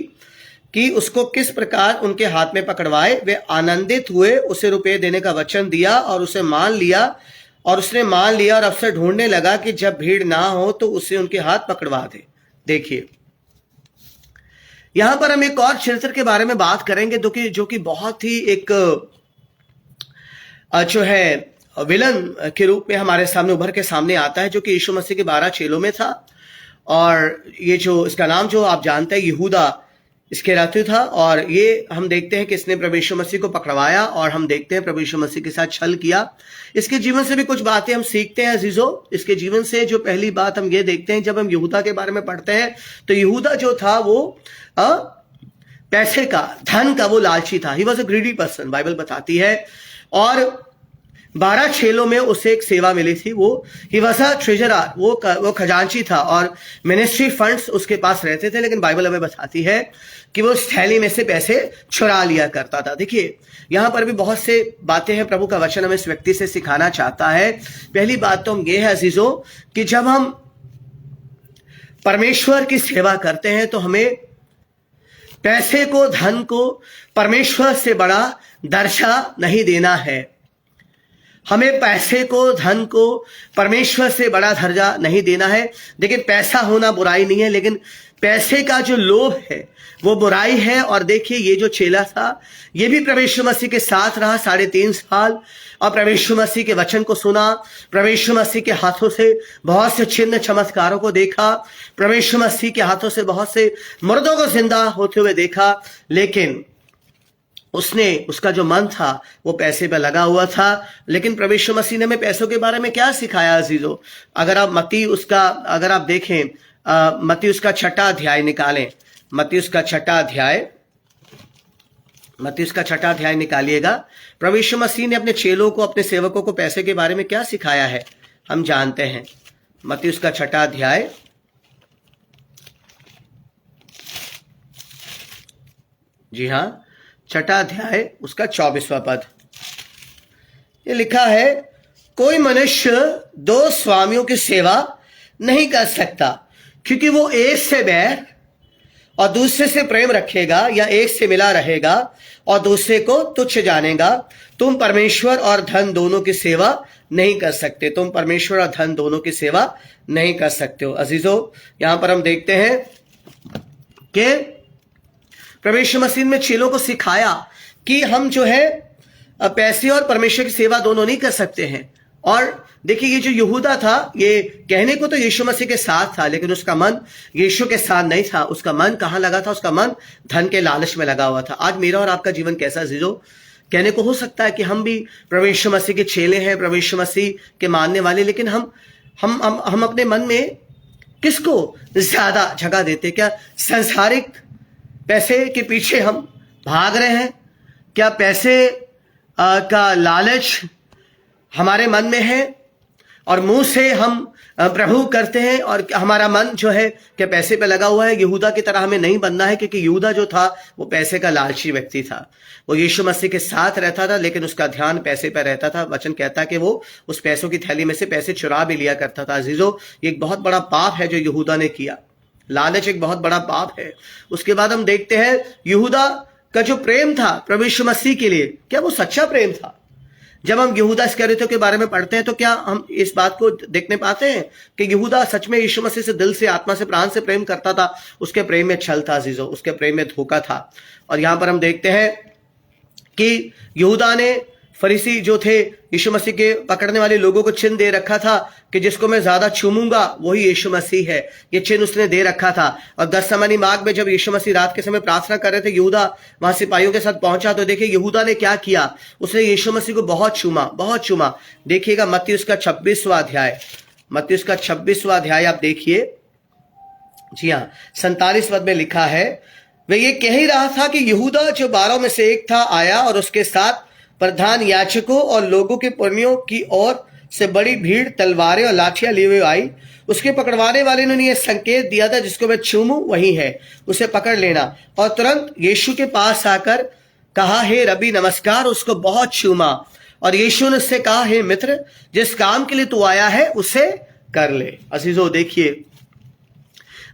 कि उसको किस प्रकार उनके हाथ में पकड़वाए। वे आनंदित हुए, उसे रुपये देने का वचन दिया और उसने मान लिया और अवसर ढूंढने लगा कि जब भीड़ ना हो तो उसे उनके हाथ पकड़वा दे। देखिए, यहां पर हम एक और चरित्र के बारे में बात करेंगे जो कि बहुत ही एक जो है विलन के रूप में हमारे सामने उभर के सामने आता है, जो कि यीशु मसीह के 12 चेलों में था। और ये जो इसका नाम जो आप जानते हैं यहूदा इस्करियोती था। और ये हम देखते हैं कि इसने प्रभु यीशु मसीह को पकड़वाया और हम देखते हैं प्रभु यीशु मसीह के साथ छल किया। इसके जीवन से भी कुछ बातें हम सीखते हैं अजीजों। इसके जीवन से जो पहली बात हम ये देखते हैं, जब हम यहूदा के बारे में पढ़ते हैं तो यहूदा जो था वो पैसे का, धन का वो लालची था। He was a greedy person, Bible बताती है। और 12 चेलों में उसे एक सेवा मिली थी, वो ही वॉज अ ट्रेजरर, वो खजांची था और मिनिस्ट्री फंड्स उसके पास रहते थे। लेकिन बाइबल हमें बताती है कि वो उस थैली में से पैसे चुरा लिया करता था। देखिए, यहां पर भी बहुत से बातें हैं प्रभु का वचन हमें इस व्यक्ति से सिखाना चाहता है। पहली बात तो हम ये है अजीजों कि जब हम परमेश्वर की सेवा करते हैं तो हमें पैसे को, धन को परमेश्वर से बड़ा दर्जा नहीं देना है। हमें पैसे को, धन को परमेश्वर से बड़ा दर्जा नहीं देना है। लेकिन पैसा होना बुराई नहीं है, लेकिन पैसे का जो लोभ है वो बुराई है। और देखिए, ये जो चेला था ये भी प्रभु यीशु मसीह के साथ रहा 3.5 साल और प्रभु यीशु मसीह के वचन को सुना, प्रभु यीशु मसीह के हाथों से बहुत से चिन्ह चमत्कारों को देखा, प्रभु यीशु मसीह के हाथों से बहुत से मुर्दों को जिंदा होते हुए देखा। लेकिन उसका जो मन था वो पैसे पे लगा हुआ था। लेकिन प्रभु यीशु मसीह ने हमें पैसों के बारे में क्या सिखाया अजीजों? अगर आप अगर आप देखें मत्ती उसका 6वां अध्याय निकालें, मत्ती उसका 6वां अध्याय निकालिएगा। प्रभु यीशु मसीह ने अपने चेलों को, अपने सेवकों को पैसे के बारे में क्या सिखाया है हम जानते हैं। मत्ती उसका 6वां अध्याय, जी हाँ, 6वां अध्याय उसका 24वां पद। ये लिखा है, कोई मनुष्य 2 स्वामियों की सेवा नहीं कर सकता, क्योंकि वो एक से बैर और दूसरे से प्रेम रखेगा, या एक से मिला रहेगा और दूसरे को तुच्छ जानेगा। तुम परमेश्वर और धन दोनों की सेवा नहीं कर सकते। तुम परमेश्वर और धन दोनों की सेवा नहीं कर सकते हो। अजीजों, यहां पर हम देखते हैं कि प्रभु यीशु मसीह ने चेलों को सिखाया कि हम जो है पैसे और परमेश्वर की सेवा दोनों नहीं कर सकते हैं। और देखिए, ये जो यहूदा था, ये कहने को तो यीशु मसीह के साथ था, लेकिन उसका मन यीशु के साथ नहीं था। उसका मन कहाँ लगा था? उसका मन धन के लालच में लगा हुआ था। आज मेरा और आपका जीवन कैसा जीरो? कहने को हो सकता है कि हम भी प्रभु यीशु मसीह के चेले हैं, प्रभु यीशु मसीह के मानने वाले, लेकिन हम अपने मन में किसको ज्यादा जगह देते? क्या सांसारिक पैसे के पीछे हम भाग रहे हैं? क्या पैसे का लालच हमारे मन में है और मुंह से हम प्रभु करते हैं और हमारा मन जो है क्या पैसे पे लगा हुआ है? यहूदा की तरह हमें नहीं बनना है, क्योंकि यहूदा जो था वो पैसे का लालची व्यक्ति था। वो यीशु मसीह के साथ रहता था, लेकिन उसका ध्यान पैसे पर रहता था। वचन कहता है कि वो उस पैसों की थैली में से पैसे चुरा भी लिया करता था। अजीजों, ये एक बहुत बड़ा पाप है जो यहूदा ने किया। लालच एक बहुत बड़ा पाप है। उसके बाद हम देखते हैं यहूदा का जो प्रेम था प्रभु यीशु मसीह के लिए, क्या वो सच्चा प्रेम था? जब हम यहूदा इस्करियोती के बारे में पढ़ते हैं तो क्या हम इस बात को देखने पाते हैं कि यहूदा सच में यीशु मसीह से दिल से, आत्मा से, प्राण से प्रेम करता था? उसके प्रेम में छल था अजीजों, उसके प्रेम में धोखा था। और यहां पर हम देखते हैं कि यहूदा ने फरीसी जो थे यीशु मसीह के पकड़ने वाले लोगों को चिन्ह दे रखा था कि जिसको मैं ज्यादा चूमूंगा वही यीशु मसीह है। ये चिन्ह उसने दे रखा था। और गतसमनी मार्ग में जब यीशु मसीह रात के समय प्रार्थना कर रहे थे, यहूदा वहां सिपाहियों के साथ पहुंचा, तो देखिए यहूदा ने क्या किया, उसने यीशु मसीह को बहुत चूमा। देखिएगा मत्ती उसका 26वां अध्याय, मत्ती उसका 26वां अध्याय आप देखिए, जी हाँ, 47 पद में लिखा है, वह ये कह ही रहा था कि यहूदा जो 12 में से एक था आया और उसके साथ प्रधान याजकों और लोगों के पुरनियों की ओर से बड़ी भीड़ तलवारें और लाठियां लिए हुए आई। उसके पकड़वाने वाले ने यह संकेत दिया था, जिसको मैं छूमूं वही है, उसे पकड़ लेना। और तुरंत यीशु के पास आकर कहा, हे रबी नमस्कार, उसको बहुत छूमा। और यीशु ने उससे कहा, हे मित्र, जिस काम के लिए तू आया है उसे कर ले। अजीजों देखिए,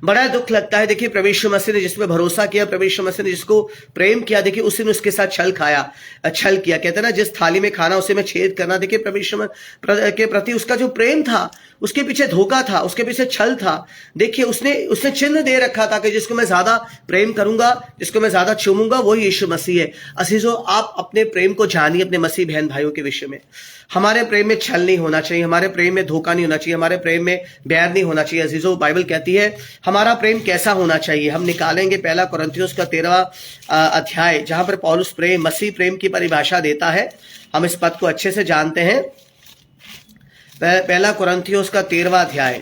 बड़ा दुख लगता है। देखिए, प्रभु यीशु मसीह ने जिसमें भरोसा किया, प्रभु यीशु मसीह ने जिसको प्रेम किया, देखिए उसी ने उसके साथ छल किया। कहते हैं ना, जिस थाली में खाना उसे में छेद करना। देखिए, प्रभु यीशु के प्रति उसका जो प्रेम था, उसके पीछे धोखा था, उसके पीछे छल था। देखिए, उसने चिन्ह दे रखा था कि जिसको मैं ज्यादा प्रेम करूंगा, जिसको मैं ज्यादा चूमूंगा, वही यीशु मसीह है। अजीजों, आप अपने प्रेम को जानिए अपने मसीह बहन भाइयों के विषय में। हमारे प्रेम में छल नहीं होना चाहिए, हमारे प्रेम में धोखा नहीं होना चाहिए, हमारे प्रेम में बैर नहीं होना चाहिए। अजीजों, बाइबल कहती है हमारा प्रेम कैसा होना चाहिए। हम निकालेंगे 1 कुरिन्थियों का 13वां अध्याय, जहां पर पौलुस प्रेम, मसीह प्रेम की परिभाषा देता है। हम इस पद को अच्छे से जानते हैं। 1 कुरिन्थियों का 13वां अध्याय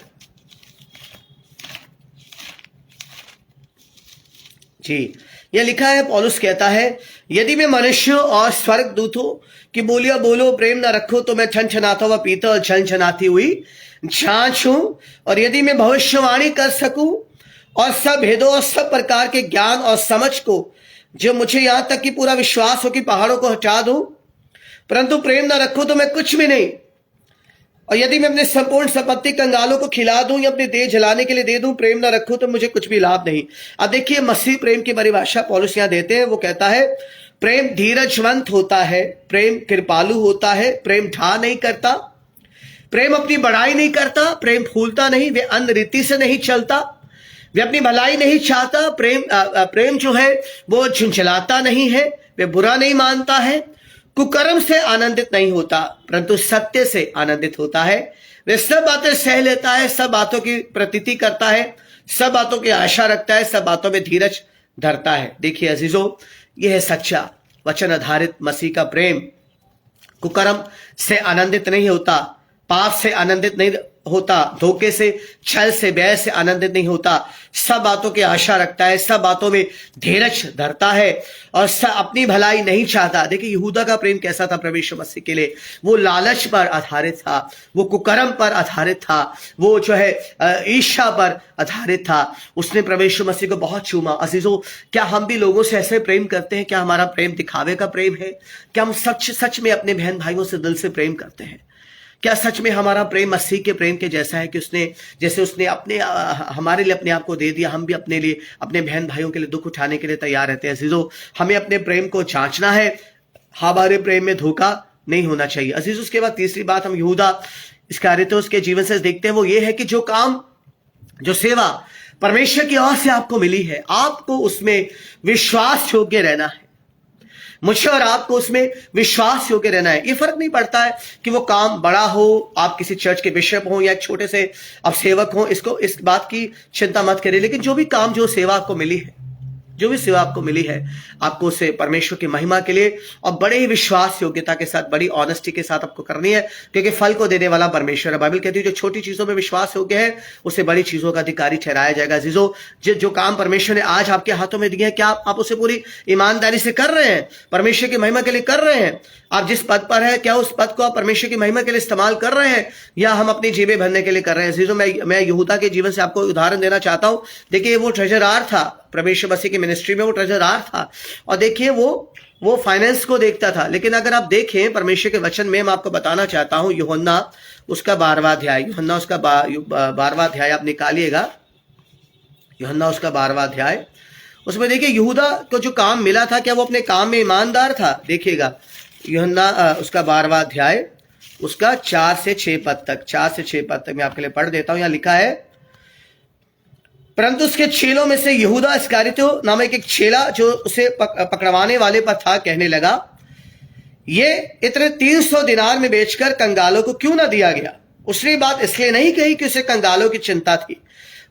जी, यह लिखा है, पौलुस कहता है, यदि मैं मनुष्य और स्वर्गदूतों की बोलियां बोलो, प्रेम न रखो तो मैं छनछनाता हुआ पीतल और छनछनाती हुई छाछ हूं। और यदि मैं भविष्यवाणी कर सकूं और सब भेदों और सब प्रकार के ज्ञान और समझ को, जो मुझे यहां तक कि पूरा विश्वास हो कि पहाड़ों को हटा दूं, परंतु प्रेम न रखूं तो मैं कुछ भी नहीं। और यदि मैं अपने संपूर्ण संपत्ति कंगालों को खिला दूं या अपने देह जलाने के लिए दे दूं, प्रेम न रखूं तो मुझे कुछ भी लाभ नहीं। अब देखिए, मसीह प्रेम की परिभाषा पौलुस यहां देते हैं। वो कहता है, प्रेम धीरजवंत होता है, प्रेम कृपालु होता है, प्रेम ढा नहीं करता, प्रेम अपनी बड़ाई नहीं करता, प्रेम फूलता नहीं, वे अन्य रीति से नहीं चलता, वे अपनी भलाई नहीं चाहता। प्रेम जो है वो झुंझलाता नहीं है, वे बुरा नहीं मानता है, कुकर्म से आनंदित नहीं होता, परंतु सत्य से आनंदित होता है। वे सब बातें सह लेता है, सब बातों की प्रतीति करता है, सब बातों की आशा रखता है, सब बातों में धीरज धरता है। देखिए अजीजों, यह है सच्चा वचन आधारित मसीह का प्रेम। कुकर्म से आनंदित नहीं होता, पाप से आनंदित नहीं होता, धोखे से, छल से, बैर से आनंदित नहीं होता, सब बातों की आशा रखता है, सब बातों में धीरज धरता है और अपनी भलाई नहीं चाहता। देखिए, यहूदा का प्रेम कैसा था प्रभु यीशु मसीह के लिए? वो लालच पर आधारित था, वो कुकर्म पर आधारित था, वो जो है ईर्ष्या पर आधारित था। उसने प्रभु यीशु मसीह को बहुत चूमा। अजीजों, क्या हम भी लोगों से ऐसे प्रेम करते हैं? क्या हमारा प्रेम दिखावे का प्रेम है? क्या हम सच में अपने बहन भाइयों से दिल से प्रेम करते हैं? क्या सच में हमारा प्रेम मसीह के प्रेम के जैसा है कि उसने अपने हमारे लिए अपने आप को दे दिया, हम भी अपने लिए, अपने बहन भाइयों के लिए दुख उठाने के लिए तैयार रहते हैं। अजीजों, हमें अपने प्रेम को जांचना है, हमारे प्रेम में धोखा नहीं होना चाहिए। अजीजों, उसके बाद तीसरी बात हम यहूदा इस्करियोती उसके जीवन से देखते हैं, वो ये है कि जो काम, जो सेवा परमेश्वर की ओर से आपको मिली है, आपको उसमें विश्वास योग्य रहना है। मुझे और आपको उसमें विश्वास योग्य रहना है। ये फर्क नहीं पड़ता है कि वो काम बड़ा हो, आप किसी चर्च के बिशप हो या एक छोटे से अब सेवक हो, इस बात की चिंता मत करिए। लेकिन जो भी काम, जो सेवा आपको मिली है, जो भी सेवा आपको मिली है, आपको उसे परमेश्वर की महिमा के लिए और बड़े ही विश्वास योग्यता के साथ, बड़ी ऑनेस्टी के साथ आपको करनी है, क्योंकि फल को देने वाला परमेश्वर है। बाइबल कहती है जो छोटी चीजों में विश्वास योग्य है, उसे बड़ी चीजों का अधिकारी ठहराया जाएगा। अजीजों, जो काम परमेश्वर ने आज आपके हाथों में दिए हैं, क्या आप उसे पूरी ईमानदारी से कर रहे हैं? परमेश्वर की महिमा के लिए कर रहे हैं? आप जिस पद पर है, क्या उस पद को आप परमेश्वर की महिमा के लिए इस्तेमाल कर रहे हैं या हम अपनी जेबें भरने के लिए कर रहे हैं? अजीजों, मैं यहूदा के जीवन से आपको उदाहरण देना चाहता हूं। देखिए, वो ट्रेजरार था, परमेश्वर मसीह की मिनिस्ट्री में वो ट्रेजरार था, और देखिए वो फाइनेंस को देखता था। लेकिन अगर आप देखें परमेश्वर के वचन में, मैं आपको बताना चाहता हूं, यूहन्ना उसका 12वां अध्याय, यूहन्ना उसका 12वां अध्याय आप निकालिएगा, यूहन्ना उसका 12वां अध्याय। उसमें देखिए यहूदा को जो काम मिला था, क्या वो अपने काम में ईमानदार था? देखिएगा, यूहन्ना उसका 12वां अध्याय, उसका 4 से 6 पद तक, 4 से 6 पद तक मैं आपके लिए पढ़ देता हूं। यहां लिखा है, परंतु उसके चेलों में से यहूदा इस्करियोती नामक एक चेला जो उसे पकड़वाने वाले पर था, कहने लगा, ये इतने 300 दिनार में बेचकर कंगालों को क्यों ना दिया गया? उसने बात इसलिए नहीं कही कि उसे कंगालों की चिंता थी,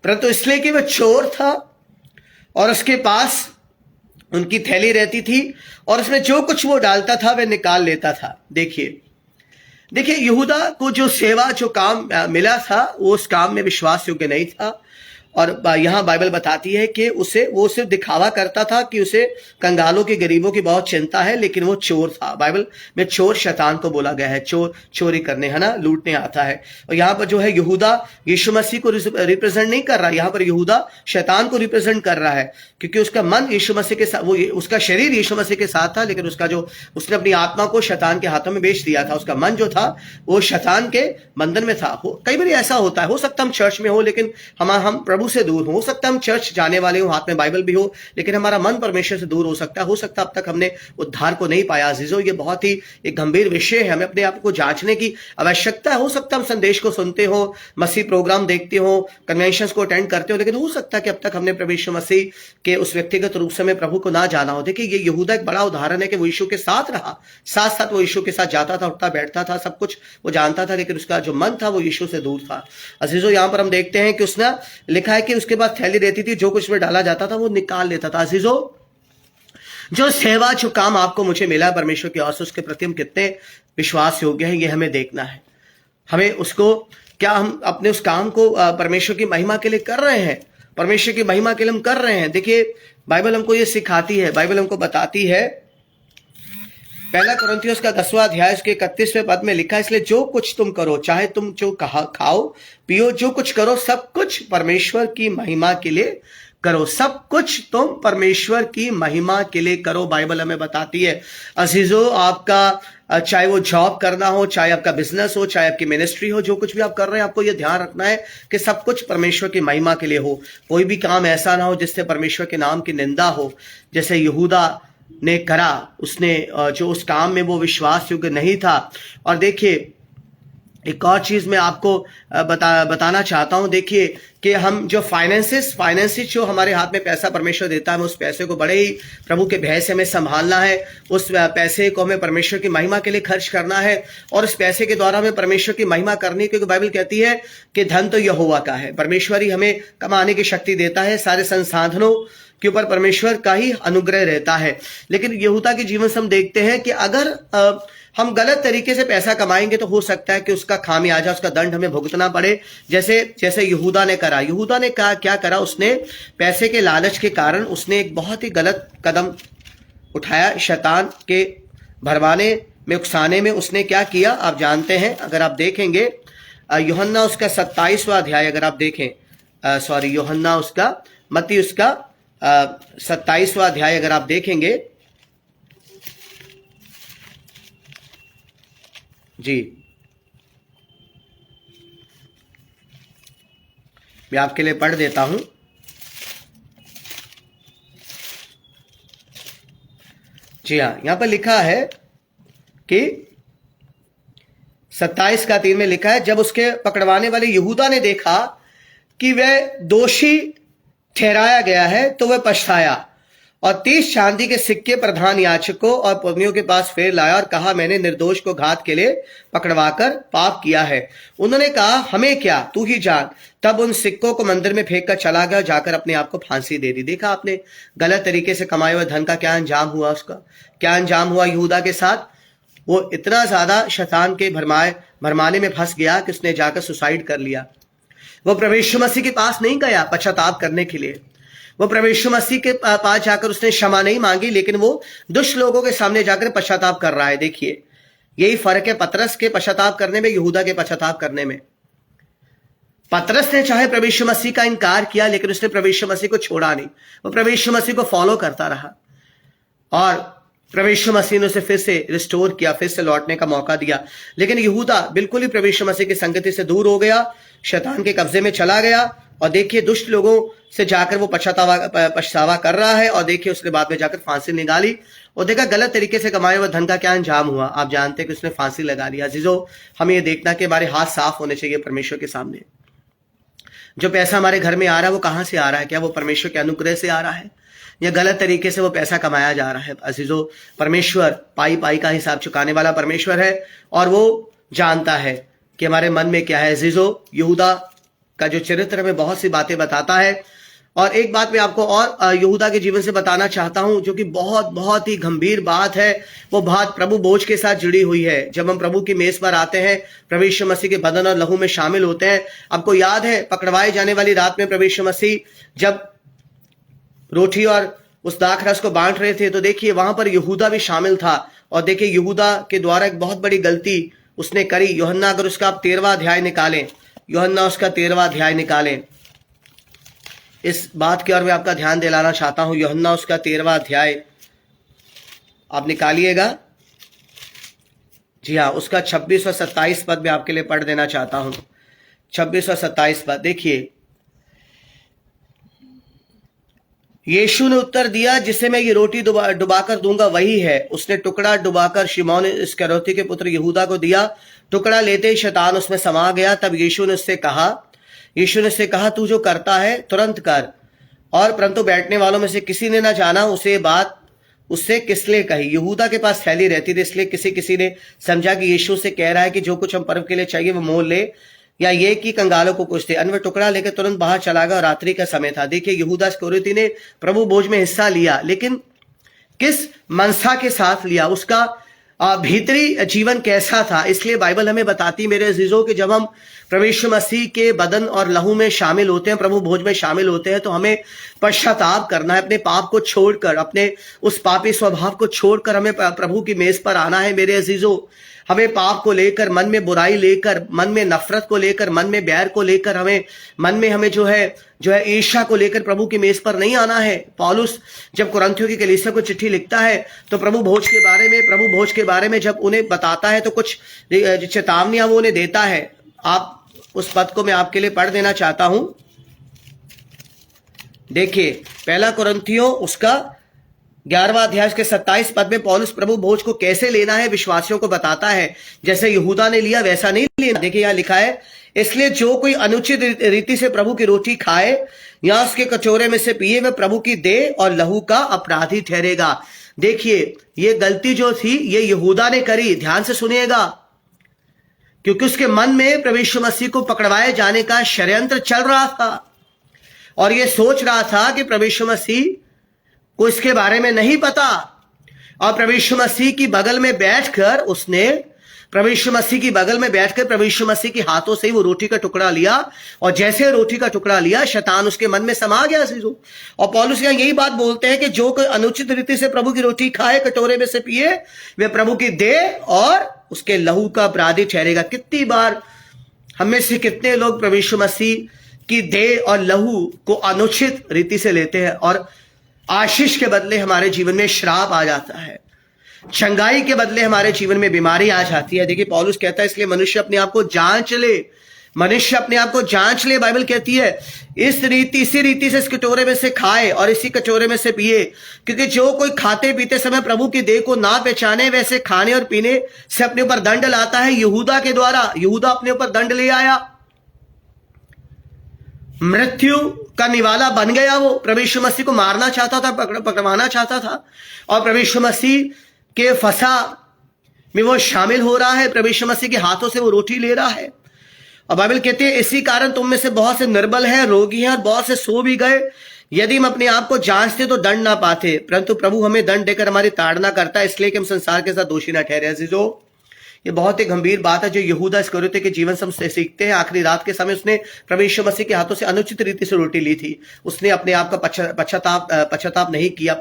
परंतु इसलिए कि वह चोर था और उसके पास उनकी थैली रहती थी और उसमें जो कुछ वो डालता था वह निकाल लेता था। देखिए यहूदा को जो सेवा, जो काम मिला था, वो उस काम में विश्वास योग्य नहीं था और यहाँ बाइबल बताती है कि वो सिर्फ दिखावा करता था कि उसे कंगालों के गरीबों की बहुत चिंता है, लेकिन वो चोर था। बाइबल में चोर शैतान को बोला गया है, चोर चोरी करने, है ना, लूटने आता है। और यहाँ पर जो है यहूदा यीशु मसीह को रिप्रेजेंट नहीं कर रहा, यहाँ पर यहूदा शैतान को रिप्रेजेंट कर रहा है, क्योंकि उसका मन यीशु मसीह के साथ, उसका शरीर यीशु मसीह के साथ था, लेकिन उसका जो उसने अपनी आत्मा को शैतान के हाथों में बेच दिया था। उसका मन जो था वो शैतान के बंधन में था। कई बार ऐसा होता है, हो सकता हम चर्च में हो लेकिन हम प्रभु से दूर हो सकता हम चर्च जाने वाले हो, हाथ में बाइबल भी हो, लेकिन हमारा मन परमेश्वर से दूर हो सकता है अब तक हमने उद्धार को नहीं पाया। अजीजों, ये बहुत ही एक गंभीर विषय है, हमें अपने आप को जांचने की आवश्यकता है। हो सकता हम संदेश को सुनते हो, मसीह प्रोग्राम देखते हो, कन्वेंशन को अटेंड करते हो, लेकिन हो सकता है कि अब तक हमने प्रभु यीशु मसीह के उस व्यक्तिगत रूप से प्रभु को ना जाना हो। देखिए, ये यहूदा एक बड़ा उदाहरण है कि वो यीशु के साथ रहा, साथ साथ वो यीशु के साथ जाता था, उठता बैठता था, सब कुछ वो जानता था, लेकिन उसका जो मन था वो यीशु से दूर था। अजीजों, यहां पर हम देखते हैं कि उसने लिखा है कि उसके पास थैली रहती थी, जो कुछ में डाला जाता था वो निकाल लेता था। अजीजों, जो सेवा, जो काम आपको मुझे मिला परमेश्वर की ओर से, उसके प्रति हम कितने विश्वास योग्य हैं, ये हमें देखना है। हमें उसको, क्या हम अपने उस काम को परमेश्वर की महिमा के लिए कर रहे हैं, परमेश्वर की महिमा के लिए हम कर रहे हैं। देखिए, बाइबल हमको ये सिखाती है, बाइबल हमको बताती है, पहला कुरिन्थियों का 10वां अध्याय के 31वें पद में लिखा है, इसलिए जो कुछ तुम करो, चाहे तुम जो खाओ पियो, जो कुछ करो, सब कुछ परमेश्वर की महिमा के लिए करो। सब कुछ तुम परमेश्वर की महिमा के लिए करो, बाइबल हमें बताती है। अजीजों, आपका चाहे वो जॉब करना हो, चाहे आपका बिजनेस हो, चाहे आपकी मिनिस्ट्री हो, जो कुछ भी आप कर रहे हैं, आपको ये ध्यान रखना है कि सब कुछ परमेश्वर की महिमा के लिए हो। कोई भी काम ऐसा ना हो जिससे परमेश्वर के नाम की निंदा हो, जैसे यहूदा ने करा। उसने जो उस काम में वो विश्वास योग्य नहीं था। और देखिए, एक और चीज मैं आपको बताना चाहता हूं। देखिए कि हम जो फाइनेंसिस जो हमारे हाथ में पैसा परमेश्वर देता है, उस पैसे को बड़े ही प्रभु के भय से हमें संभालना है। उस पैसे को हमें परमेश्वर की महिमा के लिए खर्च करना है, और उस पैसे के द्वारा हमें परमेश्वर की महिमा करनी है, क्योंकि बाइबल कहती है कि धन तो यहोवा का है। परमेश्वर ही हमें कमाने की शक्ति देता है, सारे संसाधनों के ऊपर परमेश्वर का ही अनुग्रह रहता है। लेकिन यहूदा के जीवन से हम देखते हैं कि अगर हम गलत तरीके से पैसा कमाएंगे तो हो सकता है कि उसका खामियाजा, उसका दंड हमें भुगतना पड़े, जैसे यहूदा ने करा। यहूदा ने क्या करा, उसने पैसे के लालच के कारण उसने एक बहुत ही गलत कदम उठाया। शैतान के भरमाने में, उकसाने में उसने क्या किया आप जानते हैं। अगर आप देखेंगे यूहन्ना उसका 27वां अध्याय, अगर आप देखें, यूहन्ना उसका, मत्ती उसका 27वां अध्याय अगर आप देखेंगे, जी मैं आपके लिए पढ़ देता हूं। जी हाँ, यहां पर लिखा है कि 27 का 3 में लिखा है, जब उसके पकड़वाने वाले यहूदा ने देखा कि वह दोषी ठहराया गया है तो वह पछताया और 30 चांदी के सिक्के प्रधान याजकों और पुरनियों के पास फेर लाया और कहा, मैंने निर्दोष को घात के लिए पकड़वाकर पाप किया है। उन्होंने कहा, हमें क्या, तू ही जान। तब उन सिक्कों को मंदिर में फेंक कर चला गया, जाकर अपने आप को फांसी दे दी। देखा आपने, गलत तरीके से कमाए हुए धन का क्या अंजाम हुआ, उसका क्या अंजाम हुआ यहूदा के साथ। वो इतना ज्यादा शैतान के भरमाने में फंस गया कि उसने जाकर सुसाइड कर लिया। वो प्रभु यीशु मसीह के पास नहीं गया पश्चाताप करने के लिए, वो प्रभु यीशु मसीह के पास जाकर उसने क्षमा नहीं मांगी, लेकिन वो दुष्ट लोगों के सामने जाकर पश्चाताप कर रहा है। देखिए, यही फर्क है पतरस के पश्चाताप करने में, यहूदा के पश्चाताप करने में। पतरस ने चाहे प्रभु यीशु मसीह का इनकार किया, लेकिन उसने प्रभु यीशु मसीह को छोड़ा नहीं, वो प्रभु यीशु मसीह को फॉलो करता रहा, और प्रभु यीशु मसीह ने उसे फिर से रिस्टोर किया, फिर से लौटने का मौका दिया। लेकिन यहूदा बिल्कुल ही प्रभु यीशु मसीह की संगति से दूर हो गया, शैतान के कब्जे में चला गया। और देखिए, दुष्ट लोगों से जाकर वो पछतावा कर रहा है, और देखिए उसने बाद में जाकर फांसी निकाली। और देखा गलत तरीके से कमाए हुए धन का क्या अंजाम हुआ, आप जानते हैं कि उसने फांसी लगा लिया। अजीजों, हमें ये देखना कि हमारे हाथ साफ होने चाहिए परमेश्वर के सामने। जो पैसा हमारे घर में आ रहा है वो कहां से आ रहा है, क्या वो परमेश्वर के अनुग्रह से आ रहा है या गलत तरीके से वो पैसा कमाया जा रहा है। अजीजों, परमेश्वर पाई का हिसाब चुकाने वाला परमेश्वर है, और वो जानता है कि हमारे मन में क्या है। अजीजों, यहूदा का जो चरित्र हमें बहुत सी बातें बताता है, और एक बात मैं आपको और यहूदा के जीवन से बताना चाहता हूं, जो कि बहुत बहुत ही गंभीर बात है। वो बात प्रभु भोज के साथ जुड़ी हुई है। जब हम प्रभु की मेज पर आते हैं, प्रभु यीशु मसीह के बदन और लहू में शामिल होते हैं। आपको याद है पकड़वाए जाने वाली रात में प्रभु यीशु मसीह जब रोटी और उस दाख रस को बांट रहे थे, तो देखिए वहां पर यहूदा भी शामिल था। और देखिए यहूदा के द्वारा एक बहुत बड़ी गलती उसने करी। यूहन्ना अगर उसका आप 13वां अध्याय निकालें, यूहन्ना उसका 13वां अध्याय निकालें, इस बात की ओर मैं आपका ध्यान दिलाना चाहता हूं। यूहन्ना उसका 13वां अध्याय आप निकालिएगा। जी हाँ, उसका 26 और 27 पद में आपके लिए पढ़ देना चाहता हूं। 26 और 27 पद देखिए। यीशु ने उत्तर दिया, जिसे मैं ये रोटी डुबाकर दूंगा वही है। उसने टुकड़ा डुबाकर शिमोन इस्करियोती के पुत्र यहूदा को दिया। टुकड़ा लेते ही शैतान उसमें समा गया। तब यीशु ने उससे कहा, तू जो करता है तुरंत कर। और परंतु बैठने वालों में से किसी ने ना जाना उसे बात उससे किसलिए कही। यहूदा के पास थैली रहती थी, इसलिए किसी ने समझा कि यीशु से कह रहा है कि जो कुछ हम पर्व के लिए चाहिए वो मोल ले, या ये कि कंगालों को कुछ दे। अन्य टुकड़ा लेकर तुरंत बाहर चला गया और रात्रि का समय था। देखिए यहूदा इस्करियोती ने प्रभु भोज में हिस्सा लिया, लेकिन किस मनसा के साथ लिया, उसका भीतरी जीवन कैसा था। इसलिए बाइबल हमें बताती मेरे अजीजों कि जब हम प्रभु यीशु मसीह के बदन और लहू में शामिल होते हैं, प्रभु भोज में शामिल होते हैं, तो हमें पश्चाताप करना है। अपने पाप को छोड़कर, अपने उस पापी स्वभाव को छोड़कर हमें प्रभु की मेज पर आना है। मेरे अजीजों, हमें पाप को लेकर, मन में बुराई लेकर, मन में नफरत को लेकर, मन में बैर को लेकर, हमें जो है ईर्ष्या को लेकर प्रभु की मेज पर नहीं आना है। पौलुस जब कुरिन्थियों की कलीसिया को चिट्ठी लिखता है तो प्रभु भोज के बारे में जब उन्हें बताता है तो कुछ चेतावनियां वो उन्हें देता है। आप उस पद को मैं आपके लिए पढ़ देना चाहता हूं। देखिए पहला कुरिन्थियों उसका 11वां अध्याय के 27 पद में पौलुस प्रभु भोज को कैसे लेना है विश्वासियों को बताता है। जैसे यहूदा ने लिया वैसा नहीं लेना। देखिए यहां लिखा है, इसलिए जो कोई अनुचित रीति से प्रभु की रोटी खाए या उसके कटोरे में से पिए, वह प्रभु की देह और लहू का अपराधी ठहरेगा। देखिए ये गलती जो थी ये यहूदा ने करी। ध्यान से सुनिएगा, क्योंकि उसके मन में प्रभु यीशु मसीह को पकड़वाए जाने का षड्यंत्र चल रहा था और ये सोच रहा था कि प्रभु यीशु मसीह को इसके बारे में नहीं पता। और प्रभु यीशु मसीह की बगल में बैठकर प्रभु यीशु मसीह के हाथों से ही वो रोटी का टुकड़ा लिया। और जैसे रोटी का टुकड़ा लिया, शैतान उसके मन में समा गया। और पौलुस यहां यही बात बोलते हैं कि जो कोई अनुचित रीति से प्रभु की रोटी खाए, कटोरे में से पिए, वे प्रभु की देह और उसके लहू का अपराधी ठहरेगा। कितनी बार हमें से कितने लोग प्रभु यीशु मसीह की देह और लहू को अनुचित रीति से लेते हैं और आशीष के बदले हमारे जीवन में श्राप आ जाता है, चंगाई के बदले हमारे जीवन में बीमारी आ जाती है। देखिए पौलुस कहता है, इसलिए मनुष्य अपने आप को जांच ले। बाइबल कहती है इसी रीति से इस कटोरे में से खाए और इसी कटोरे में से पिए, क्योंकि जो कोई खाते पीते समय प्रभु की देह को ना पहचाने, वैसे खाने और पीने से अपने ऊपर दंड लाता है। यहूदा के द्वारा यहूदा अपने ऊपर दंड ले आया, मृत्यु का निवाला बन गया। वो प्रभु यीशु मसीह को मारना चाहता था, पकड़वाना चाहता था, और प्रभु यीशु मसीह के फसा में वो शामिल हो रहा है। प्रभु यीशु मसीह के हाथों से वो रोटी ले रहा है। और बाइबल कहती है, इसी कारण तुम में से बहुत से निर्बल हैं, रोगी हैं और बहुत से सो भी गए। यदि हम अपने आप को जांचते तो दंड ना पाते, परंतु प्रभु हमें दंड देकर हमारी ताड़ना करता है, इसलिए कि हम संसार के साथ दोषी ना ठहरे। अजीजों, ये बहुत ही गंभीर बात है जो यहूदा इस्करियोती के जीवन से हम सीखते हैं। आखिरी रात के समय उसने प्रभु यीशु मसीह के हाथों से अनुचित रीति से रोटी ली थी। उसने अपने आप का पश्चाताप नहीं किया,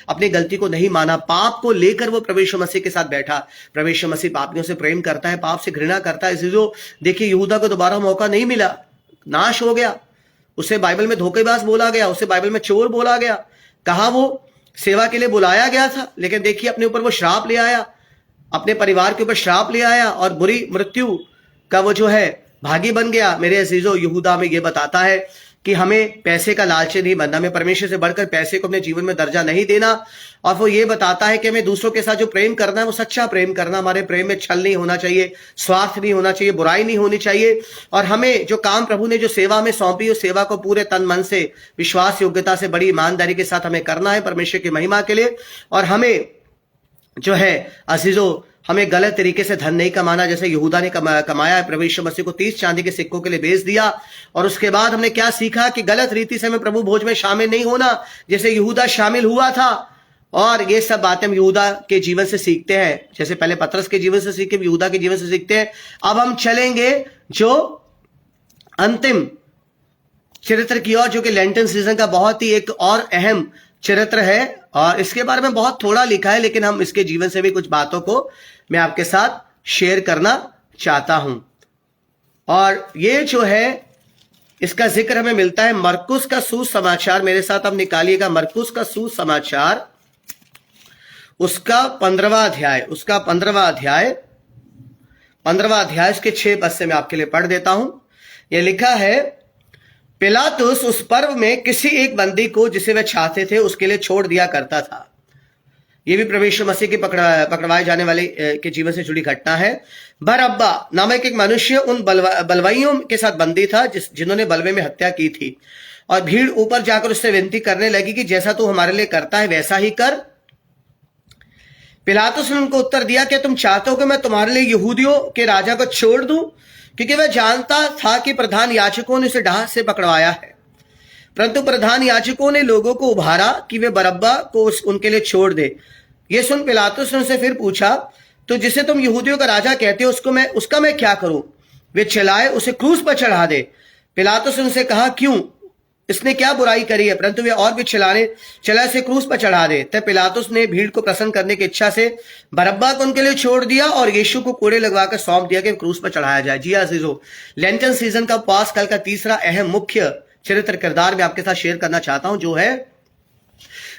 अपनी गलती को नहीं माना। पाप को लेकर वो प्रभु यीशु मसीह के साथ बैठा। प्रभु यीशु मसीह पापियों से प्रेम करता है, पाप से घृणा करता है। इसलिए देखिए यहूदा को दोबारा मौका नहीं मिला, नाश हो गया। उसे बाइबल में धोखेबाज बोला गया, उसे बाइबल में चोर बोला गया। कहा वो सेवा के लिए बुलाया गया था, लेकिन देखिए अपने ऊपर वो श्राप ले आया, अपने परिवार के ऊपर श्राप ले आया और बुरी मृत्यु का वो जो है भागी बन गया। मेरे अजीजों, यहूदा में ये बताता है कि हमें पैसे का लालची नहीं बनना, हमें परमेश्वर से बढ़कर पैसे को अपने जीवन में दर्जा नहीं देना। और वो ये बताता है कि हमें दूसरों के साथ जो प्रेम करना है वो सच्चा प्रेम करना। हमारे प्रेम में छल नहीं होना चाहिए, स्वार्थ नहीं होना चाहिए, बुराई नहीं होनी चाहिए। और हमें जो काम प्रभु ने जो सेवा में सौंपी, उस सेवा को पूरे तन मन से, विश्वास योग्यता से, बड़ी ईमानदारी के साथ हमें करना है परमेश्वर की महिमा के लिए। और हमें जो है अजीजों, हमें गलत तरीके से धन नहीं कमाना, जैसे यहूदा ने कमाया है। प्रभु यीशु मसीह को 30 चांदी के सिक्कों के लिए बेच दिया, और उसके बाद हमने क्या सीखा कि गलत रीति से हमें प्रभु भोज में शामिल नहीं होना, जैसे यहूदा शामिल हुआ था। और ये सब बातें हम यहूदा के जीवन से सीखते हैं, जैसे पहले पतरस के जीवन से सीखे, यहूदा के जीवन से सीखते हैं। अब हम चलेंगे जो अंतिम चरित्र की ओर, जो कि लेंटन सीजन का बहुत ही एक और अहम चरित्र है, और इसके बारे में बहुत थोड़ा लिखा है, लेकिन हम इसके जीवन से भी कुछ बातों को मैं आपके साथ शेयर करना चाहता हूं। और ये जो है, इसका जिक्र हमें मिलता है मरकुस का सुसमाचार। मेरे साथ आप निकालिएगा मरकुस का सुसमाचार, उसका 15वां अध्याय, 15वां अध्याय इसके 6 पद से मैं आपके लिए पढ़ देता हूं। यह लिखा है, पिलातुस उस पर्व में किसी एक बंदी को जिसे वह चाहते थे उसके लिए छोड़ दिया करता था। यह भी प्रभु यीशु मसीह के पकड़वाए जाने वाले के जीवन से जुड़ी घटना है। बरअब्बा नामक एक मनुष्य उन बलवाइयों के साथ बंदी था जिन्होंने बलवे में हत्या की थी, और भीड़ ऊपर जाकर उससे विनती करने लगी कि जैसा तू हमारे लिए करता है वैसा ही कर। पिलातुस ने उनको उत्तर दिया, क्या तुम चाहते हो कि मैं तुम्हारे लिए यहूदियों के राजा को छोड़ दूं? क्योंकि वह जानता था कि प्रधान याजकों ने उसे डाह से पकड़वाया है। परंतु प्रधान याजकों ने लोगों को उभारा कि वे बरअब्बा को उनके लिए छोड़ दे। ये सुन पिलातुस ने उनसे फिर पूछा, तो जिसे तुम यहूदियों का राजा कहते हो उसका मैं क्या करूं? वे चिल्लाए, उसे क्रूस पर चढ़ा दे। पिलातुस ने उनसे कहा, क्यों? इसने क्या बुराई करी है? परंतु वे और भी चला इसे क्रूस पर चढ़ा दे। तब पिलातुस ने भीड़ को प्रसन्न करने की इच्छा से बरअब्बा को उनके लिए छोड़ दिया और यीशु को कोड़े लगवाकर सौंप दिया कि क्रूस पर चढ़ाया जाए। जी अजीजों, लेंटन सीजन का उपवास काल का तीसरा अहम मुख्य चरित्र किरदार मैं आपके साथ शेयर करना चाहता हूं, जो है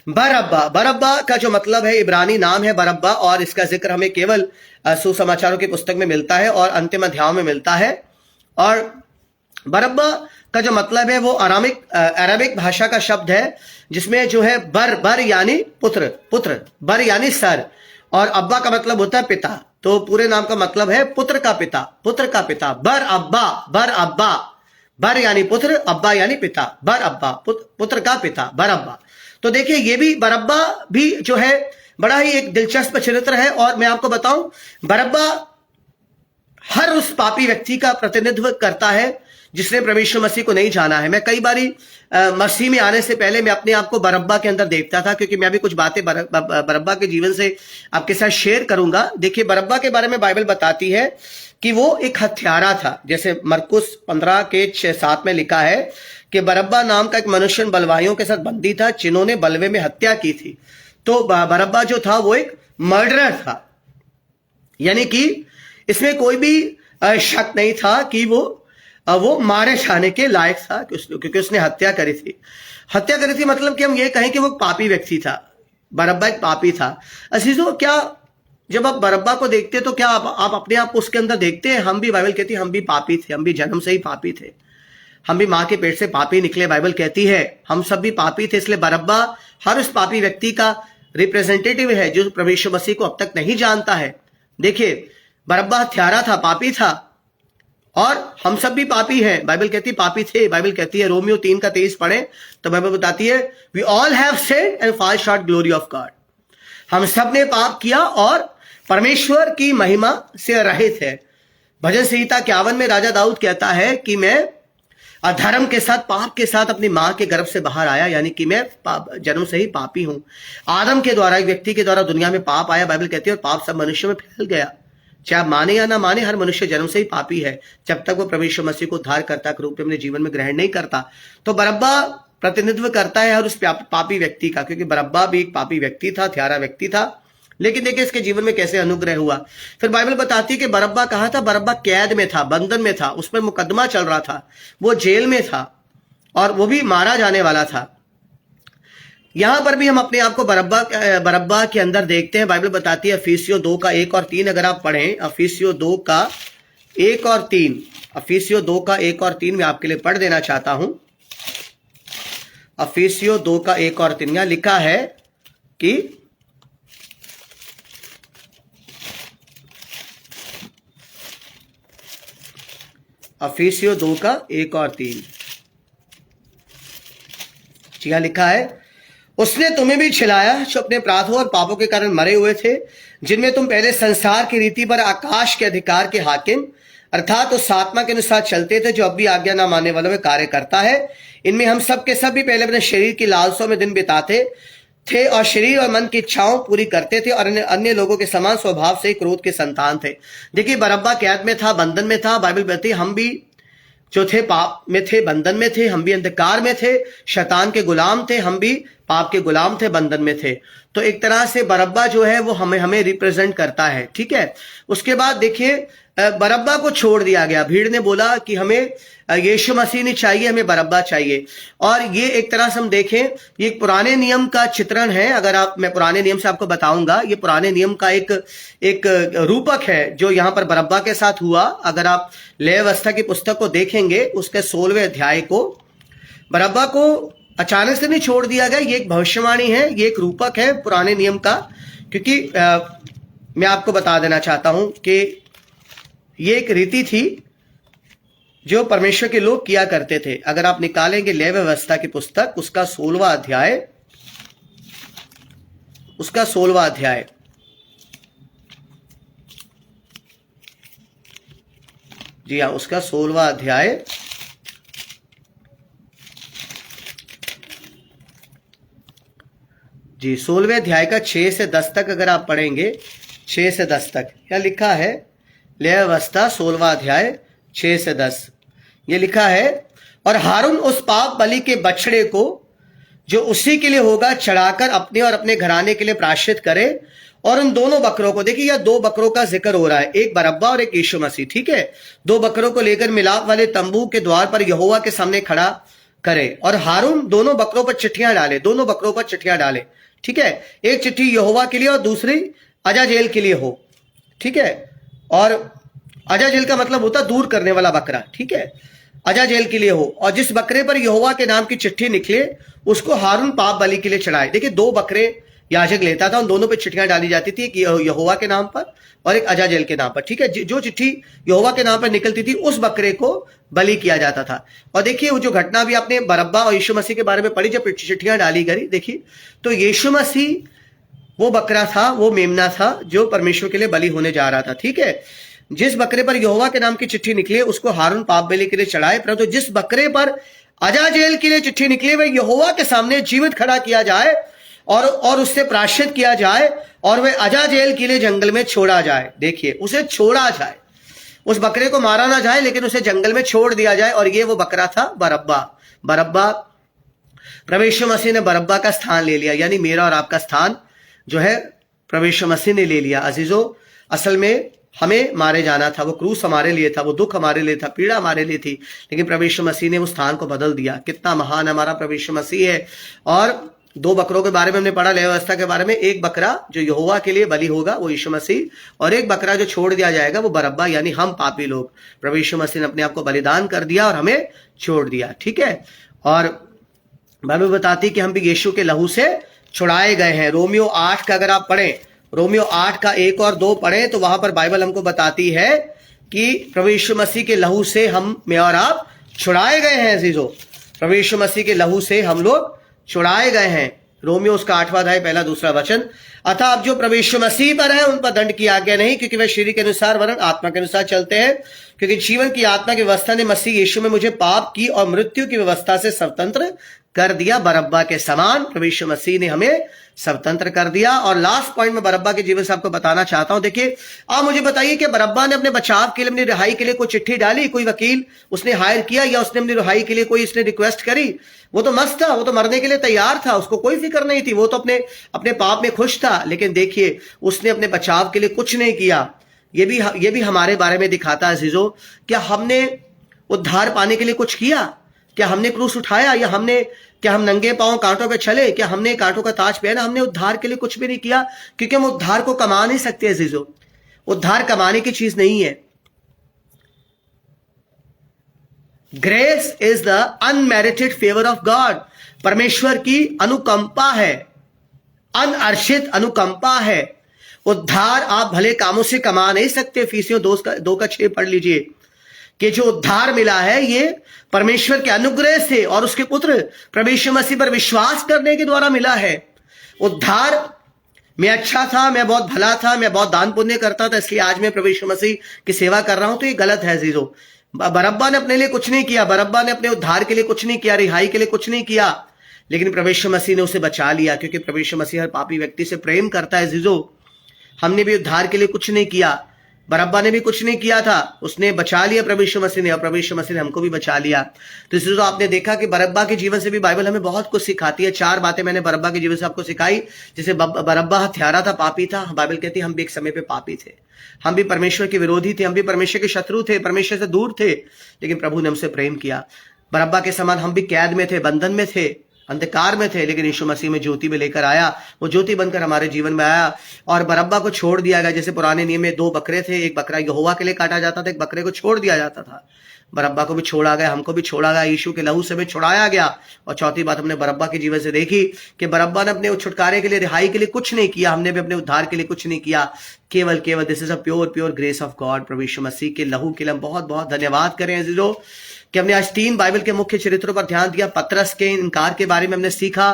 बरअब्बा। बरअब्बा का जो मतलब है, इब्रानी नाम है बरअब्बा, और इसका जिक्र हमें केवल सुसमाचारों की पुस्तक में मिलता है और अंतिम अध्यायों में मिलता है। और बरअब्बा का जो मतलब है वो अरामिक भाषा का शब्द है, जिसमें जो है बर यानी पुत्र, बर यानी सर, और अब्बा का मतलब होता है पिता। तो पूरे नाम का मतलब है पुत्र का पिता। बरअब्बा, बर यानी पुत्र, अब्बा यानी पिता, बरअब्बा पुत्र का पिता, बरअब्बा। तो देखिए, ये भी बरअब्बा भी जो है बड़ा ही एक दिलचस्प चरित्र है। और मैं आपको बताऊं, बरअब्बा हर उस पापी व्यक्ति का प्रतिनिधित्व करता है जिसने प्रभु यीशु मसीह को नहीं जाना है। मैं कई बारी मसीह में आने से पहले मैं अपने आप को बरअब्बा के अंदर देखता था, क्योंकि मैं भी कुछ बातें बरअब्बा के जीवन से आपके साथ शेयर करूंगा। देखिए, बरअब्बा के बारे में बाइबल बताती है कि वो एक हत्यारा था। जैसे मरकुस 15 के 6-7 में लिखा है कि बरअब्बा नाम का एक मनुष्य बलवाइयों के साथ बंदी था जिन्होंने बलवे में हत्या की थी। तो बरअब्बा जो था वो एक मर्डरर था, यानी कि इसमें कोई भी शक नहीं था कि वो मारे जाने के लायक था, क्योंकि उसने हत्या करी थी। मतलब कि हम ये कहें कि वो पापी व्यक्ति था। बरअब्बा एक पापी था। अजीजों, क्या जब आप बरअब्बा को देखते तो क्या आप अपने आप को उसके अंदर देखते हैं? हम भी, बाइबल कहती है, हम भी पापी थे, हम भी जन्म से ही पापी थे, हम भी माँ के पेट से पापी निकले। बाइबल कहती है हम सब भी पापी थे। इसलिए बरअब्बा हर उस पापी व्यक्ति का रिप्रेजेंटेटिव है जो प्रभु यीशु मसीह को अब तक नहीं जानता है। देखिए, बरअब्बा हत्यारा था, पापी था, और हम सब भी पापी हैं। बाइबल कहती है पापी थे। बाइबल कहती है, रोमियो 3:23 पढ़े तो बाइबल बताती है, we all have sinned and fall short glory of God. हम सब ने पाप किया और परमेश्वर की महिमा से रहित है। भजन संहिता 51 में राजा दाऊद कहता है कि मैं अधर्म के साथ, पाप के साथ अपनी मां के गर्भ से बाहर आया, यानी कि मैं जन्म से ही पापी हूं। आदम के द्वारा, एक व्यक्ति के द्वारा दुनिया में पाप आया, बाइबल कहती है, और पाप सब मनुष्यों में फैल गया। चाहे आप माने या ना माने, हर मनुष्य जन्म से ही पापी है, जब तक वो प्रभु यीशु मसीह को उद्धारकर्ता के रूप में अपने जीवन में ग्रहण नहीं करता। तो बरअब्बा प्रतिनिधित्व करता है हर उस पापी व्यक्ति का, क्योंकि बरअब्बा भी एक पापी व्यक्ति था, हत्यारा व्यक्ति था। लेकिन देखिए इसके जीवन में कैसे अनुग्रह हुआ। फिर बाइबल बताती है कि बरअब्बा कहाँ था? बरअब्बा कैद में था, बंधन में था, उस पर मुकदमा चल रहा था, वो जेल में था और वो भी मारा जाने वाला था। यहां पर भी हम अपने आप को बरअब्बा के अंदर देखते हैं। बाइबल बताती है अफिसियों 2 का 1 और 3, अगर आप पढ़ें अफिसियों 2 का 1 और 3, अफिसियों 2 का 1 और 3 मैं आपके लिए पढ़ देना चाहता हूं। अफिसियों 2 का 1 और 3 यहां लिखा है कि अफिसियों 2 का 1 और 3 यहां लिखा है, उसने तुम्हें भी छिलाया जो अपने अपराधों और पापों के कारण मरे हुए थे, जिनमें तुम पहले संसार की रीति पर आकाश के अधिकार के हाकिम अर्थात उस आत्मा के अनुसार चलते थे जो अब भी आज्ञा न मानने वालों में कार्य करता है। इनमें हम सब के सब भी पहले अपने शरीर की लालसाओं में दिन बिताते थे और शरीर और मन की इच्छाओं पूरी करते थे और अन्य लोगों के समान स्वभाव से क्रोध के संतान थे। देखिए, बरअब्बा कैद में था, बंधन में था। बाइबल बताती हम भी जो थे पाप में थे, बंधन में थे, हम भी अंधकार में थे, शैतान के गुलाम थे, हम भी पाप के गुलाम थे, बंधन में थे। तो एक तरह से बरअब्बा जो है वो हमें रिप्रेजेंट करता है, ठीक है। उसके बाद देखिए, बरअब्बा को छोड़ दिया गया। भीड़ ने बोला कि हमें यीशु मसीह नहीं चाहिए, हमें बरअब्बा चाहिए। और ये एक तरह से हम देखें, ये एक पुराने नियम का चित्रण है। अगर मैं पुराने नियम से आपको बताऊंगा, ये पुराने नियम का एक रूपक है जो यहाँ पर बरअब्बा के साथ हुआ। अगर आप लेवी व्यवस्था की पुस्तक को देखेंगे, उसके 16वें अध्याय को, बरअब्बा को अचानक से नहीं छोड़ दिया गया। ये एक भविष्यवाणी है, ये एक रूपक है पुराने नियम का। क्योंकि मैं आपको बता देना चाहता हूं कि ये एक रीति थी जो परमेश्वर के लोग किया करते थे। अगर आप निकालेंगे लेवी व्यवस्था की पुस्तक, उसका 16वां अध्याय, जी हाँ, उसका 16वां अध्याय, जी 16वें अध्याय का 6 से 10 तक अगर आप पढ़ेंगे, 6 से 10 तक यहाँ लिखा है। लेवी व्यवस्था 16वां अध्याय 6 से 10 ये लिखा है, और हारून उस पाप बलि के बछड़े को जो उसी के लिए होगा चढ़ाकर अपने और अपने घराने के लिए प्रायश्चित करे, और उन दोनों बकरों को, देखिए यह 2 बकरों का जिक्र हो रहा है, एक बरअब्बा और एक यीशु मसीह, ठीक है। 2 बकरों को लेकर मिलाप वाले तंबू के द्वार पर यहोवा के सामने खड़ा करे, और हारून दोनों बकरों पर चिट्ठियां डाले, दोनों बकरों पर चिट्ठियां डाले, ठीक है। एक चिट्ठी यहोवा के लिए और दूसरी अजाजेल के लिए हो, ठीक है। और अजाजेल का मतलब होता दूर करने वाला बकरा, ठीक है, अजाजेल के लिए हो। और जिस बकरे पर यहोवा के नाम की चिट्ठी निकले उसको हारून पाप बलि के लिए चढ़ाए। देखिए 2 बकरे याजक लेता था, उन दोनों पे चिट्ठियां डाली जाती थी, एक यहोवा के नाम पर और एक अजाजेल के नाम पर, ठीक है। जो चिट्ठी यहोवा के नाम पर निकलती थी उस बकरे को बलि किया जाता था। और देखिए वो जो घटना भी आपने बरअब्बा और यीशु मसीह के बारे में पढ़ी, जब चिट्ठियां डाली गई, देखिए तो यीशु मसीह वो बकरा था, वो मेमना था जो परमेश्वर के लिए बलि होने जा रहा था, ठीक है। जिस बकरे पर यहोवा के नाम की चिट्ठी निकले उसको हारून पाप बलि के लिए चढ़ाए, परंतु जिस बकरे पर अजाजेल के लिए चिट्ठी निकले वह यहोवा के सामने जीवित खड़ा किया जाए और उससे प्रायश्चित किया जाए, और वह अजाजेल के लिए जंगल में छोड़ा जाए। देखिए उसे छोड़ा जाए, उस बकरे को मारा ना जाए लेकिन उसे जंगल में छोड़ दिया जाए। और ये वो बकरा था बरअब्बा। प्रभु यीशु मसीह ने बरअब्बा का स्थान ले लिया, यानी मेरा और आपका स्थान जो है प्रभु यीशु मसीह ने ले लिया। अजीजों, असल में हमें मारे जाना था, वो क्रूस हमारे लिए था, वो दुख हमारे लिए था, पीड़ा हमारे लिए थी, लेकिन प्रभु यीशु मसीह ने उस स्थान को बदल दिया। कितना महान हमारा प्रभु यीशु मसीह है। और 2 बकरों के बारे में हमने पढ़ा, लेवी व्यवस्था के बारे में, एक बकरा जो यहोवा के लिए बलि होगा वो यीशु मसीह, और एक बकरा जो छोड़ दिया जाएगा वो बरअब्बा, यानी हम पापी लोग। प्रभु यीशु मसीह ने अपने आप को बलिदान कर दिया और हमें छोड़ दिया, ठीक है। और बाइबल बताती कि हम भी यीशु के लहू से छुड़ाए गए हैं। रोमियो 8 का अगर आप पढ़ें, रोमियो 8 का 1 और 2 पढ़ें तो वहां पर बाइबल हमको बताती है कि प्रभु यीशु मसीह के लहू से मैं और आप छुड़ाए गए हैं। अजीजों, प्रभु यीशु मसीह के लहू से हम लोग छुड़ाए गए हैं। रोमियो उसका 8वां अध्याय 1-2 वचन, अतः अब जो प्रभु यीशु मसीह पर है उन पर दंड की आज्ञा नहीं, क्योंकि वे शरीर के अनुसार वरन आत्मा के अनुसार चलते हैं। क्योंकि जीवन की आत्मा की व्यवस्था ने मसीह यीशु में मुझे पाप की और मृत्यु की व्यवस्था से स्वतंत्र कर दिया। बरअब्बा के समान प्रभु यीशु मसीह ने हमें स्वतंत्र कर दिया। और लास्ट पॉइंट में बरअब्बा के जीवन से आपको बताना चाहता हूं। देखिए, आप मुझे बताइए कि बरअब्बा ने अपने बचाव के लिए, अपनी रिहाई के लिए कोई चिट्ठी डाली, कोई वकील उसने हायर किया, या उसने अपनी रिहाई के लिए कोई इसने रिक्वेस्ट करी? वो तो मस्त था, वो तो मरने के लिए तैयार था, उसको कोई फिक्र नहीं थी, वो तो अपने पाप में खुश था। लेकिन देखिए उसने अपने बचाव के लिए कुछ नहीं किया। ये भी हमारे बारे में दिखाता है अजीजों, क्या हमने उद्धार पाने के लिए कुछ किया? क्या हमने क्रूस उठाया? क्या हम नंगे पांव कांटों पे चले? क्या हमने कांटों का ताज पहना? हमने उद्धार के लिए कुछ भी नहीं किया, क्योंकि हम उद्धार को कमा नहीं सकते अजीजों। उद्धार कमाने की चीज नहीं है। Grace is the unmerited favour of God. परमेश्वर की अनुकंपा है, अनअर्शित अनुकंपा है। उद्धार आप भले कामों से कमा नहीं सकते। इफिसियों 2 का 6 पढ़ लीजिए। कि जो उद्धार मिला है ये परमेश्वर के अनुग्रह से और उसके पुत्र प्रभु यीशु मसीह पर विश्वास करने के द्वारा मिला है। उद्धार, मैं अच्छा था, मैं बहुत भला था, मैं बहुत दान पुण्य करता था, इसलिए आज मैं प्रभु यीशु मसीह की सेवा कर रहा हूं, तो ये गलत है जीरो। बरअब्बा ने अपने लिए कुछ नहीं किया, बरअब्बा ने अपने उद्धार के लिए कुछ नहीं किया, रिहाई के लिए कुछ नहीं किया, लेकिन प्रभु यीशु मसीह ने उसे बचा लिया, क्योंकि प्रभु यीशु मसीह हर पापी व्यक्ति से प्रेम करता है जीजो। हमने भी उद्धार के लिए कुछ नहीं किया, बरअब्बा ने भी कुछ नहीं किया था, उसने बचा लिया प्रभु यीशु मसीह ने, और प्रभु यीशु मसीह ने हमको भी बचा लिया। तो इसलिए तो आपने देखा कि बरअब्बा के जीवन से भी बाइबल हमें बहुत कुछ सिखाती है। 4 बातें मैंने बरअब्बा के जीवन से आपको सिखाई। जैसे बरअब्बा हत्यारा था, पापी था, बाइबल कहती है हम भी एक समय पे पापी थे, हम भी परमेश्वर के विरोधी थे, हम भी परमेश्वर के शत्रु थे, परमेश्वर से दूर थे, लेकिन प्रभु ने हमसे प्रेम किया। बरअब्बा के समान हम भी कैद में थे, बंधन में थे, अंधकार में थे, लेकिन यीशु मसीह में ज्योति में लेकर आया, वो ज्योति बनकर हमारे जीवन में आया और बरअब्बा को छोड़ दिया गया। जैसे पुराने नियम में 2 बकरे थे, एक बकरा यहोवा के लिए काटा जाता था, एक बकरे को छोड़ दिया जाता था। बरअब्बा को भी छोड़ा गया, हमको भी छोड़ा गया, यीशु के लहू से भी छुड़ाया गया। और चौथी बात हमने बरअब्बा के जीवन से देखी कि बरअब्बा ने अपने छुटकारे के लिए, रिहाई के लिए कुछ नहीं किया, हमने भी अपने उद्धार के लिए कुछ नहीं किया, केवल this is a pure grace of God. प्रभु यीशु मसीह के लहू के लिए हम बहुत बहुत धन्यवाद करें अजीजों कि हमने आज 3 बाइबल के मुख्य चरित्रों पर ध्यान दिया। पतरस के इनकार के बारे में हमने सीखा,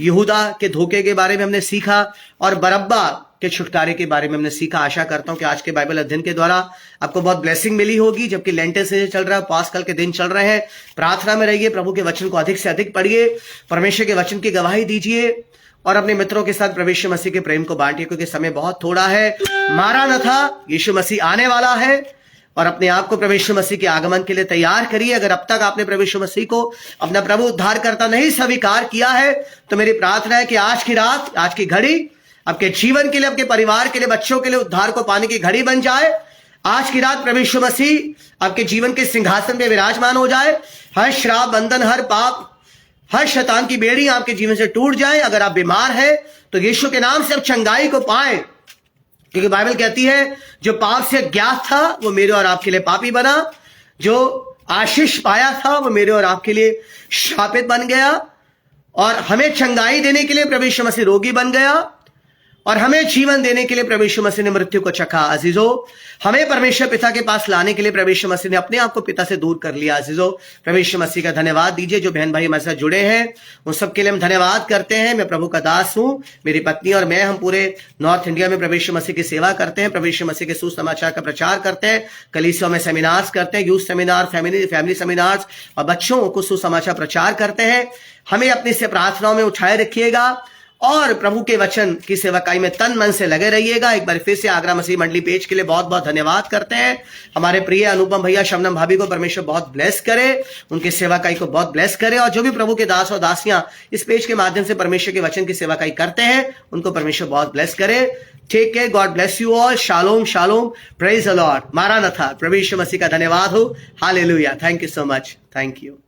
यहूदा के धोखे के बारे में हमने सीखा, और बरअब्बा के छुटकारे के बारे में हमने सीखा। आशा करता हूं कि आज के बाइबल अध्ययन के द्वारा आपको बहुत ब्लेसिंग मिली होगी। जबकि लेंटेल सीजन चल रहा है, पास्कल के दिन चल रहे हैं, प्रार्थना में रहिए, प्रभु के वचन को अधिक से अधिक पढ़िए, परमेश्वर के वचन की गवाही दीजिए और अपने मित्रों के साथ प्रभु यीशु मसीह के प्रेम को बांटिए, क्योंकि समय बहुत थोड़ा है। मारानाथा, यीशु मसीह आने वाला है, और अपने आप को प्रभु यीशु मसीह के आगमन के लिए तैयार करिए। अगर अब तक आपने प्रभु यीशु मसीह को अपना प्रभु उद्धारकर्ता नहीं स्वीकार किया है, तो मेरी प्रार्थना है कि आज की रात, आज की घड़ी आपके जीवन के लिए, आपके परिवार के लिए, बच्चों के लिए उद्धार को पाने की घड़ी बन जाए। आज की रात प्रभु यीशु मसीह आपके जीवन के सिंहासन पे विराजमान हो जाए। हर श्राप, बंधन, हर पाप, हर शैतान की बेड़ी आपके जीवन से टूट जाए। अगर आप बीमार हैं तो यीशु के नाम से आप चंगाई को पाएं, क्योंकि बाइबल कहती है जो पाप से ज्ञात था वो मेरे और आपके लिए पापी बना, जो आशीष पाया था वो मेरे और आपके लिए शापित बन गया, और हमें चंगाई देने के लिए प्रभु यीशु मसीह रोगी बन गया, और हमें जीवन देने के लिए प्रभु यीशु मसीह ने मृत्यु को चखा। अजीजों, हमें परमेश्वर पिता के पास लाने के लिए प्रभु यीशु मसीह ने अपने आप को पिता से दूर कर लिया। अजीजों, प्रभु यीशु मसीह का धन्यवाद दीजिए। जो बहन भाई हमारे साथ जुड़े हैं उन सबके लिए हम धन्यवाद करते हैं। मैं प्रभु का दास हूं, मेरी पत्नी और मैं, हम पूरे नॉर्थ इंडिया में प्रभु यीशु मसीह की सेवा करते हैं, प्रभु यीशु मसीह के सुसमाचार का प्रचार करते हैं, कलीसियों में सेमिनार्स करते हैं, यूथ सेमिनार, फैमिली सेमिनार्स, और बच्चों को सुसमाचार प्रचार करते हैं। हमें अपनी से प्रार्थनाओं में उठाए रखिएगा और प्रभु के वचन की सेवकाई में तन मन से लगे रहिएगा। एक बार फिर से आगरा मसीह मंडली पेज के लिए बहुत बहुत धन्यवाद करते हैं। हमारे प्रिय अनुपम भैया, शबनम भाभी को परमेश्वर बहुत ब्लेस करे, उनकी सेवकाई को बहुत ब्लेस करे, और जो भी प्रभु के दास और दासियां इस पेज के माध्यम से परमेश्वर के वचन की सेवकाई करते हैं उनको परमेश्वर बहुत ब्लेस करे। ठीक है, गॉड ब्लेस यू ऑल। शालोम शालोम, प्रेज द लॉर्ड। मारानाथा, प्रभु यीशु मसीह का धन्यवाद हो। Hallelujah, thank you so much, thank you.